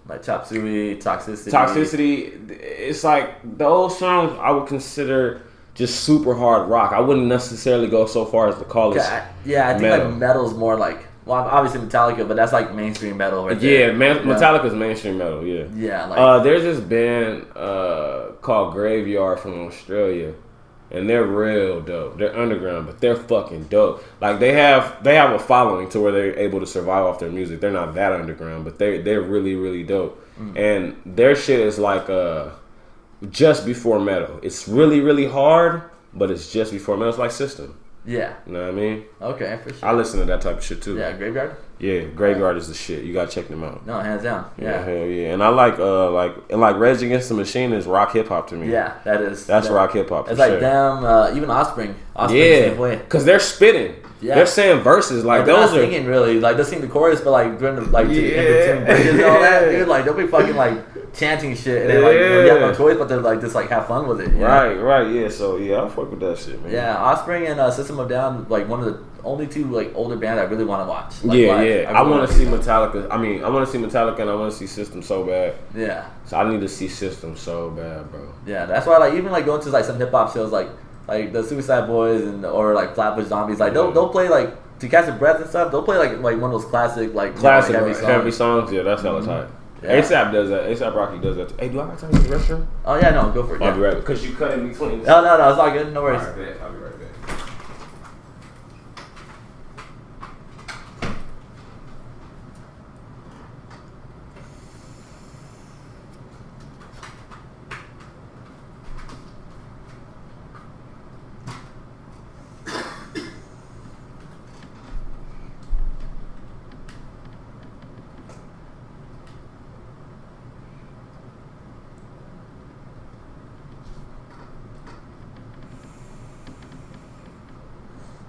like Chop Suey, Toxicity. It's like those songs I would consider just super hard rock. I wouldn't necessarily go so far as to call it. I think metal. Like metal's more like. Well, obviously Metallica, but that's like mainstream metal, right? Metallica's mainstream metal. Yeah. Yeah. Like, there's this band called Graveyard from Australia, and they're real dope. They're underground, but they're fucking dope. Like they have a following to where they're able to survive off their music. They're not that underground, but they're really really dope. And their shit is like just before metal. It's really really hard, but it's just before metal. It's like System. Yeah. You know what I mean? Okay, for sure. I listen to that type of shit too. Yeah, Graveyard? Yeah, Graveyard is the shit. You gotta check them out. No, hands down. Yeah. Hell yeah. And I like Rage Against the Machine is rock hip hop to me. Yeah, that is. That's rock hip hop. It's like them, even Offspring. Same way. Cause they're spitting. Yeah. They're saying verses like they're those not singing really. Like they'll sing the chorus, but like during the in between bridges and all that, dude. Like they'll be fucking like chanting shit, and then like you have no choice but to like just like have fun with it. Right. Yeah. So yeah, I fuck with that shit, man. Yeah, Offspring and System of a Down, like one of the only two like older bands I really want to watch. Like, yeah. I want to see Metallica. I mean, I want to see Metallica and I want to see System so bad. Yeah. So I need to see System so bad, bro. Yeah, that's why like even like going to like some hip hop shows like the Suicide Boys or like Flatbush Zombies, like they'll play like To Catch Your Breath and stuff. They'll play like one of those classic heavy songs. Yeah, that's hella tight. Yeah. ASAP does that. ASAP Rocky does that. Hey, do I got time to use the restroom? Oh yeah, no, go for it. I'll be right back. Because you cut in between. No, it's all good. No worries. All right, I'll be right back.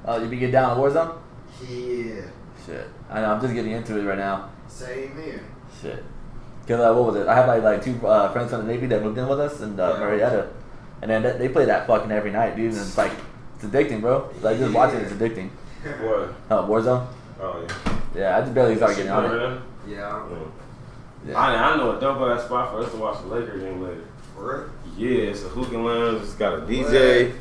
Oh, you be getting down on Warzone? Yeah. Shit. I know, I'm just getting into it right now. Same here. Shit. Because, what was it? I have like two friends from the Navy that moved in with us in Marietta. And then they play that fucking every night, dude. And it's like, it's addicting, bro. Like, just watching it's addicting. What? Warzone? Oh, yeah. Yeah, I just barely started getting on it. Yeah. I know a dope ass spot for us to watch the Lakers game later. For Yeah, it's a hookah lounge. It's got a DJ.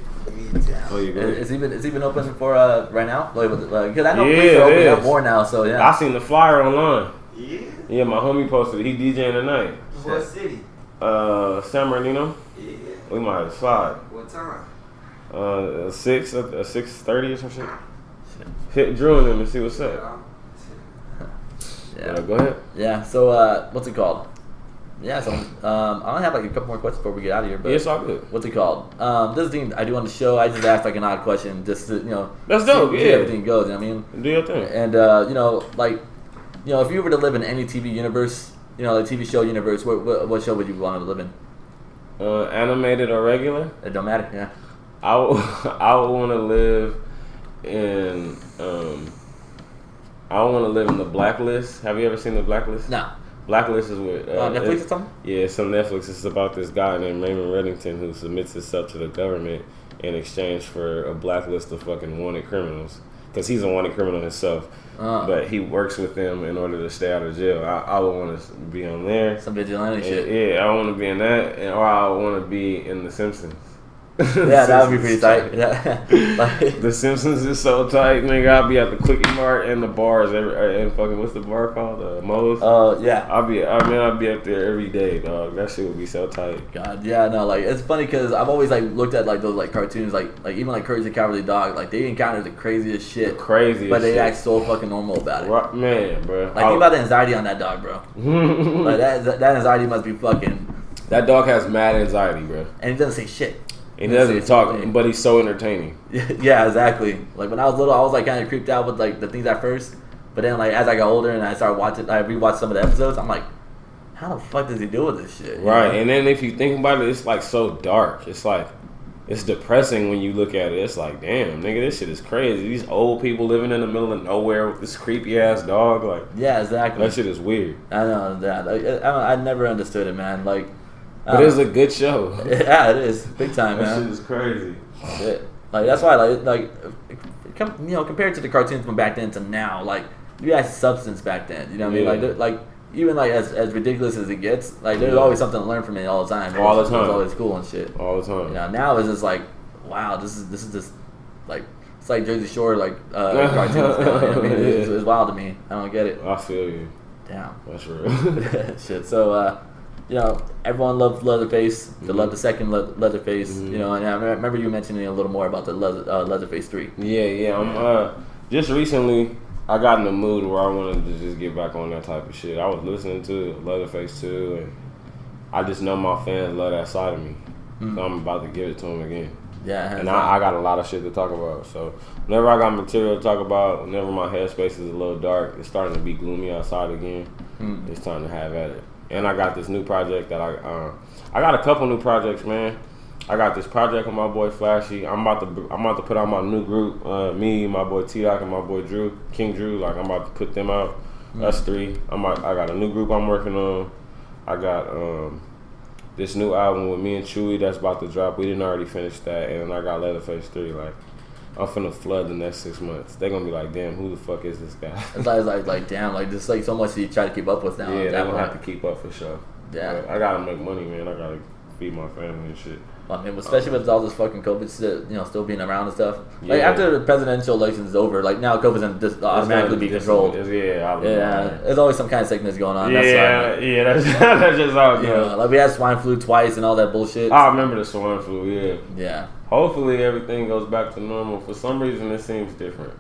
Oh, you go. It's even open for right now. Because I know places are opening up more now. So yeah. I seen the flyer online. Yeah. Yeah, my homie posted it. He DJing tonight. What city? San Bernardino. Yeah. We might have slide. What time? 6:30 or some shit. Hit Drew and them and see what's up. Yeah. Go ahead. Yeah. So what's it called? Yeah. So I only have like a couple more questions before we get out of here. But Yeah, it's all good. what's it called? This thing I do on the show. I just asked like an odd question, just to That's dope. see Yeah. everything goes. You know what I mean? Do your thing. And if you were to live in any TV universe, like TV show universe, what show would you want to live in? Animated or regular? It don't matter. Yeah. I would want to live in I want to live in the Blacklist. Have you ever seen the Blacklist? No. Blacklist is with Netflix or something? Yeah, it's on Netflix. It's about this guy named Raymond Reddington who submits himself to the government in exchange for a blacklist of fucking wanted criminals. Because he's a wanted criminal himself. But he works with them in order to stay out of jail. I would want to be on there. Some vigilante shit. Yeah, I want to be in that, or I want to be in The Simpsons. Yeah, that would be pretty tight. The Simpsons is so tight, nigga. I'll be at the Quickie Mart and the bars and fucking what's the bar called? Moe's. Oh yeah. I'll be up there every day, dog. That shit would be so tight. God, yeah, no, like it's funny because I've always like looked at like those like cartoons, like even like Courage the Cowardly Dog, like they encounter the craziest shit, but they act so fucking normal about it. Right, man, bro. Like think about the anxiety on that dog, bro. Like that anxiety must be fucking. That dog has mad anxiety, bro. And he doesn't say shit. He doesn't talk, but he's so entertaining. Yeah, exactly. Like when I was little, I was like kind of creeped out with like the things at first, but then like as I got older and I started watching, I rewatched some of the episodes. I'm like, how the fuck does he deal with this shit? Right, and then if you think about it, it's like so dark. It's like it's depressing when you look at it. It's like, damn, nigga, this shit is crazy. These old people living in the middle of nowhere with this creepy ass dog. Like, yeah, exactly. That shit is weird. I know that. I never understood it, man. Like. But it's a good show. Yeah, it is big time, man. That shit is crazy. Shit. Like that's why, compared to the cartoons from back then to now, like you had substance back then. You know what I mean? Like even like as ridiculous as it gets, like there's always something to learn from it all the time. All the time. It's always cool and shit. All the time. Now it's just like, wow, this is just like it's like Jersey Shore cartoons. Now, you know what I mean? It's wild to me. I don't get it. I feel you. Damn. That's real. Shit. So. Everyone loved Leatherface. They loved the second Leatherface. And I remember you mentioning a little more about the Leatherface 3. Yeah. Just recently, I got in the mood where I wanted to just get back on that type of shit. I was listening to Leatherface 2, and I just know my fans love that side of me. So I'm about to give it to them again. Yeah, and I got a lot of shit to talk about. So whenever I got material to talk about, whenever my headspace is a little dark, it's starting to be gloomy outside again. It's time to have at it. And I got this new project that I got a couple new projects, man. I got this project with my boy Flashy. I'm about to put out my new group. Me, my boy T-Doc, and my boy Drew, King Drew. Like I'm about to put them out. Us three. I got a new group I'm working on. I got this new album with me and Chewy that's about to drop. We didn't already finish that, and I got Leatherface 3. Like I'm finna flood the next 6 months. They're gonna be like, damn, who the fuck is this guy? It's like damn, like just like so much you try to keep up with now. Yeah, they're gonna have to keep up for sure. Yeah, but I gotta make money, man. I gotta feed my family and shit. I mean, especially with all this fucking COVID still being around and stuff. Like after the presidential election is over, like now COVID's gonna just automatically be controlled. There's always some kind of sickness going on. That's just how it goes. Like we had swine flu twice and all that bullshit. I remember the swine flu. Yeah. Hopefully everything goes back to normal. For some reason, it seems different.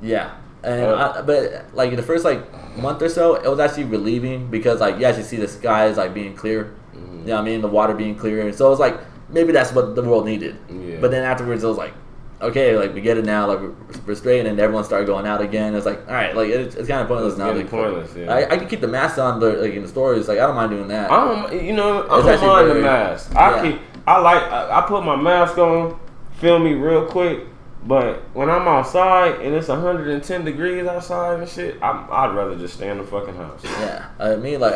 Yeah. And but like the first like month or so, it was actually relieving because like you actually see the skies like being clear. You know what I mean? The water being clear. And so it was like, maybe that's what the world needed. Yeah. But then afterwards, it was like, okay, like we get it now. Like we're straight, and everyone started going out again. It's like, all right, like it's kind of pointless now. It's pointless. Yeah. I can keep the mask on, like in the stores. Like I don't mind doing that. I don't mind the mask. I put my mask on, feel me real quick. But when I'm outside and it's 110 degrees outside and shit, I'd rather just stay in the fucking house. Yeah, I mean, like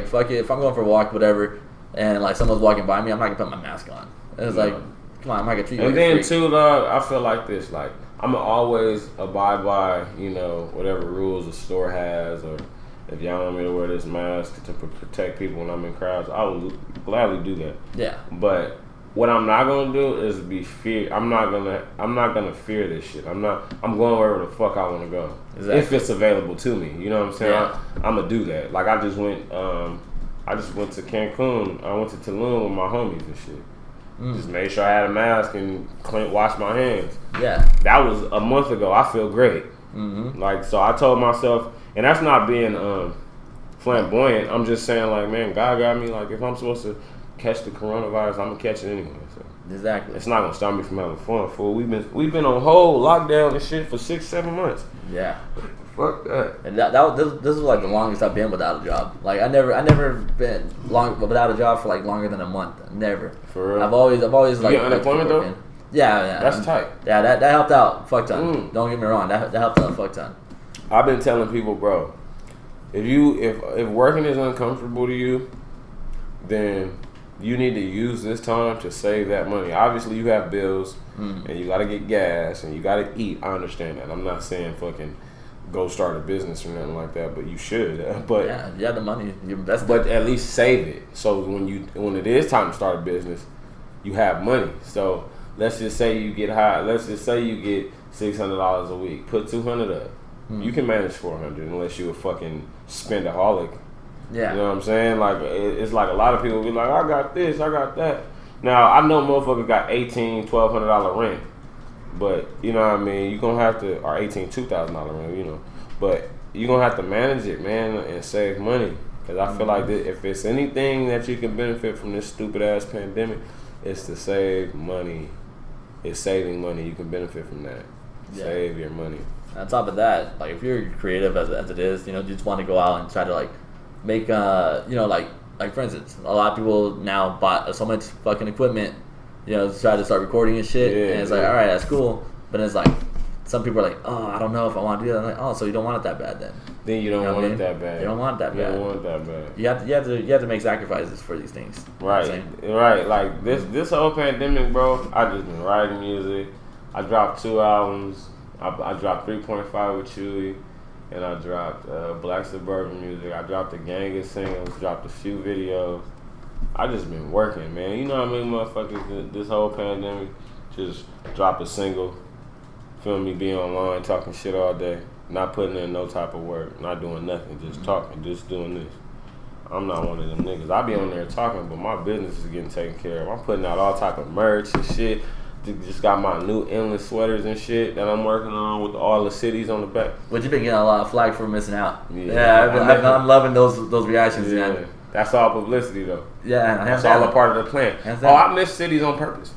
fuck it. If I'm going for a walk, whatever, and like someone's walking by me, I'm not gonna put my mask on. And it's like, come on, I'm not gonna treat you. And then too, dog, I feel like this. Like I'm gonna always abide by whatever rules the store has, or if y'all want me to wear this mask to protect people when I'm in crowds, I will gladly do that. Yeah, but what I'm not gonna do is be fear. I'm not gonna fear this shit. I'm going wherever the fuck I want to go. Exactly. If it's available to me. You know what I'm saying? Yeah. I'm gonna do that. Like I just went to Cancun. I went to Tulum with my homies and shit. Just made sure I had a mask and washed my hands. Yeah. That was a month ago. I feel great. Like so, I told myself, and that's not being flamboyant. I'm just saying, like, man, God got me. Like, if I'm supposed to catch the coronavirus, I'm gonna catch it anyway. So. Exactly. It's not gonna stop me from having fun. Fool. We've been on hold lockdown and shit for 6-7 months. Yeah. Fuck that. And this was like the longest I've been without a job. Like I never been without a job for like longer than a month. Never. For real. I've always like. You get unemployment though? Yeah. That's tight. Yeah, that helped out fuck ton. Don't get me wrong. That helped out fuck ton. I've been telling people, bro, if working is uncomfortable to you, then you need to use this time to save that money. Obviously, you have bills, and you got to get gas, and you got to eat. I understand that. I'm not saying fucking go start a business or nothing like that, but you should. But yeah, you have the money, you invest. But at least save it. So when it is time to start a business, you have money. So let's just say you get Let's just say you get $600 a week. Put $200 up. You can manage $400 unless you're a fucking spendaholic. Yeah. You know what I'm saying? Like, it's like a lot of people be like, I got this, I got that. Now, I know motherfuckers got $1,200 rent. But, you know what I mean? You're going to have to, or $2,000 rent, But you're going to have to manage it, man, and save money. Because I feel like if it's anything that you can benefit from this stupid-ass pandemic, it's to save money. It's saving money. You can benefit from that. Yeah. Save your money. On top of that, like, if you're creative as it is, you just want to go out and try to, like, make like for instance, a lot of people now bought so much fucking equipment, to try to start recording and shit. And it's like, all right, that's cool, but it's like some people are like, oh, I don't know if I want to do that. I'm like, oh, so you don't want it that bad then? Then you don't want it that bad. You don't want it that bad. You don't want it that bad. You have to make sacrifices for these things. Right, right. Like this whole pandemic, bro. I just been writing music. I dropped 2 albums. I dropped 3.5 with Chewy. And I dropped Black Suburban music. I dropped the gang of singles, dropped a few videos. I just been working, man. You know how many motherfuckers this whole pandemic just drop a single, feel me, be online, talking shit all day, not putting in no type of work, not doing nothing, just talking, just doing this. I'm not one of them niggas. I be on there talking, but my business is getting taken care of. I'm putting out all type of merch and shit. Just got my new endless sweaters and shit that I'm working on with all the cities on the back. But you've been getting a lot of flag for missing out. Yeah, I'm loving those reactions. Yeah, man. That's all publicity though. Yeah, that's all a part of the plan. Oh, I miss cities on purpose.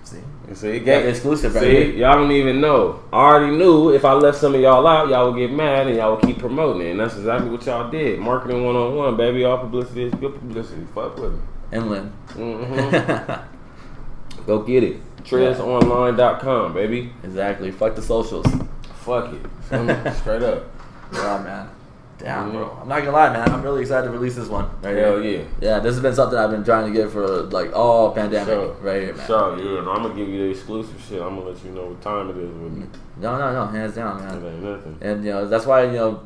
See, it got exclusive. See, y'all don't even know. I already knew if I left some of y'all out, y'all would get mad and y'all would keep promoting it, and that's exactly what y'all did. Marketing 101, baby. All publicity is good publicity. Fuck with me. Inland. Go get it. TrizzOnline.com, baby. Exactly. Fuck the socials. Fuck it. Straight up. Yeah, man. Damn, bro. I'm not gonna lie, man. I'm really excited to release this one. Right Hell here. yeah. Yeah, this has been something I've been trying to get for like all pandemic. Sure. Right here, man. Sure, yeah. And I'm gonna give you the exclusive shit. I'm gonna let you know what time it is with me. No, hands down, man. It ain't nothing. And that's why you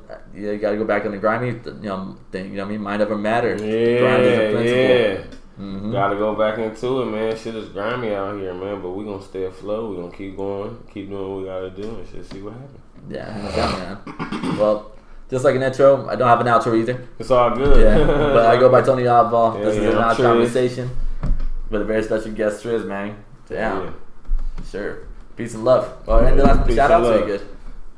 gotta go back on the grimy thing. You know what I mean? Mind over matter. Grind is a principle. Yeah. Mm-hmm. Gotta go back into it, man. Shit is grimy out here, man. But we gonna stay afloat. We gonna keep going, keep doing what we gotta do, and shit. See what happens. Yeah, hands down, man. Well, just like an intro, I don't have an outro either. It's all good. Yeah, but I go by Tony Awdball. Yeah, This is yeah, An Awd Trizz. Conversation with a very special guest, Trizz, man. Damn. Yeah. Sure. Peace and love. Oh, and the last Peace shout and out to you, love. good.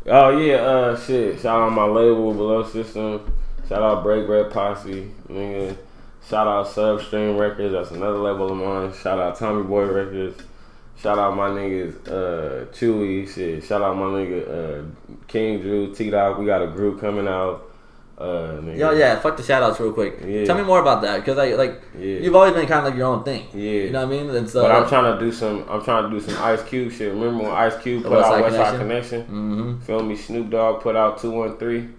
Oh yeah, shit. Shout out my label, Below System. Shout out Break Bread Posse, nigga. Shout out Substream Records, that's another label of mine. Shout out Tommy Boy Records. Shout out my niggas Chewy, shit. Shout out my nigga King Drew, T-Dog. We got a group coming out. Nigga. Yo, yeah, fuck the shout outs real quick. Yeah. Tell me more about that, because you've always been kind of like your own thing. Yeah. You know what I mean? And so, But I'm trying to do some Ice Cube shit. Remember when Ice Cube put out Westside Connection? Mm-hmm. Feel me? Snoop Dogg put out 213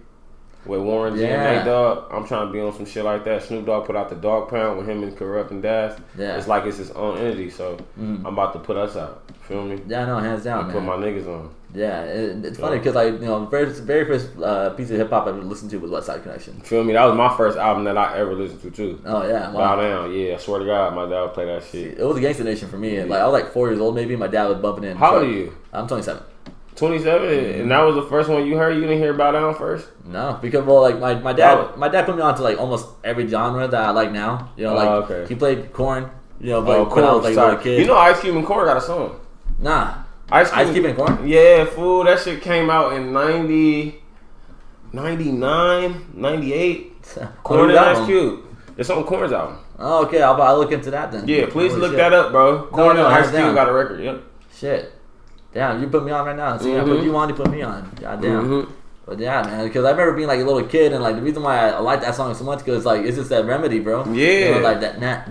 with Warren G and Nate Dogg. I'm trying to be on some shit like that. Snoop Dogg put out the Dog Pound with him and Corrupt and Dash. Yeah. It's like it's his own entity, so I'm about to put us out. Feel me? Yeah, no, hands down, man. Put my niggas on. Yeah, it's funny because very first piece of hip hop I ever listened to was Westside Connection. Feel me? That was my first album that I ever listened to too. Oh yeah, Bow Down. Yeah, I swear to God, my dad would play that shit. It was a Gangsta Nation for me. And, I was like 4 years old maybe. My dad was bumping in. How old are you? I'm 27. 27, and that was the first one you heard. You didn't hear Bow Down first? No, because my dad put me on to like almost every genre that I like now. You know, okay. He played Korn. You know, Oh, when I was like a little kid. You know, Ice Cube and Korn got a song. Nah. Ice Cube and Korn? Yeah, fool. That shit came out in 90, 99, 98. Korn and Ice Cube. It's on Korn's album. Oh, okay. I'll look into that then. Yeah, please look that up, bro. Korn and Ice Cube got a record. Yep. Shit. Damn, you put me on right now. See, I put you on, you put me on. God damn. Mm-hmm. But yeah, man, because I remember being like a little kid, and like the reason why I like that song so much because like it's just that remedy, bro. Yeah. Like that nah.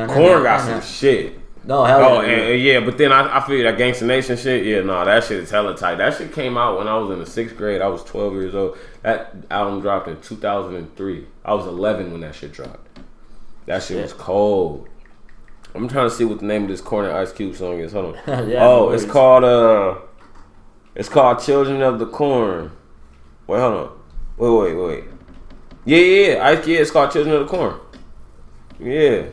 Korn got some shit. No, hell Oh, yeah. and yeah, but then I feel that Gangsta Nation shit. Yeah, no, that shit is hella tight. That shit came out when I was in the 6th grade. I was 12 years old. That album dropped in 2003. I was 11 when that shit dropped. That shit was cold. I'm trying to see what the name of this Korn and Ice Cube song is. Hold on. Yeah, oh, it's called Children of the Corn. Wait, hold on. Wait. Yeah. It's called Children of the Corn. Yeah.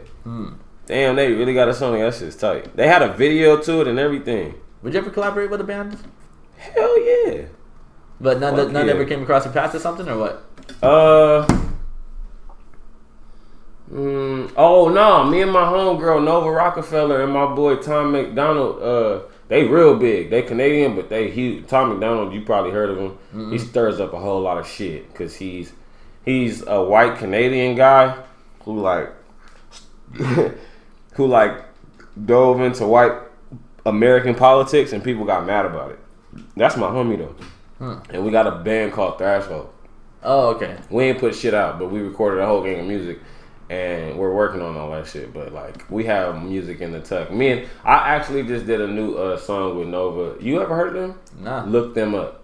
Damn, they really got a song. That shit's tight. They had a video to it and everything. Would you ever collaborate with a band? Hell yeah. But none ever came across your path or something, or what? Oh no, me and my homegirl Nova Rockefeller and my boy Tom McDonald, they real big. They Canadian, but they huge. Tom McDonald, you probably heard of him. He stirs up a whole lot of shit because he's a white Canadian guy who dove into white American politics and people got mad about it. That's my homie though. And we got a band called Threshold. Oh, okay. We ain't put shit out, but we recorded a whole gang of music. And we're working on all that shit, but like we have music in the tuck. I actually just did a new song with Nova. You ever heard of them? Nah. Look them up.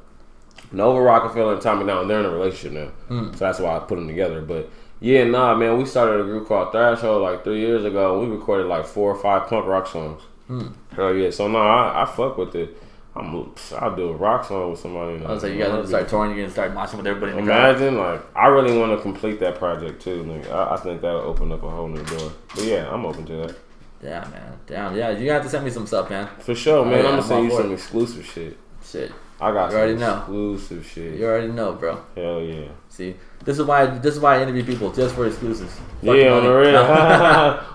Nova Rockefeller and Tommy Down. They're in a relationship now, so that's why I put them together. But yeah, nah, man, we started a group called Threshold like 3 years ago. We recorded like 4 or 5 punk rock songs. Hell yeah! So nah, I fuck with it. I'll do a rock song with somebody. I was like, you guys start touring, you're gonna start moshing with everybody in the crowd. Imagine, like, I really want to complete that project too. Like, I think that'll open up a whole new door. But yeah, I'm open to that. Yeah, man. Damn, yeah. You have to send me some stuff, man. For sure, man. Yeah, I'm gonna send you all for some it. exclusive shit. Shit. I got You some already know. exclusive shit. You already know, bro. Hell yeah. See, this is why I interview people just for exclusives. Yeah, on the real.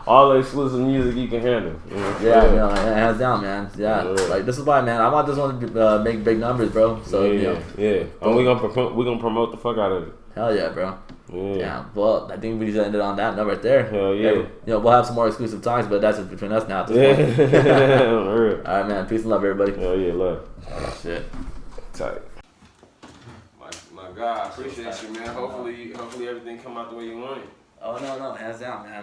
All the exclusive music you can handle. Yeah, you know, hands down, man. Yeah, like this is why, man. I want this one to make big numbers, bro. So yeah. And we gonna promote the fuck out of it. Hell yeah, bro. Yeah. Well, I think we just ended on that note right there. Hell yeah. We'll have some more exclusive talks, but that's just between us now. At this point. On the real. All right, man. Peace and love, everybody. Hell yeah, love. Shit. Tight. My God, appreciate you, man. Hopefully everything come out the way you want it. Oh no, hands down, man.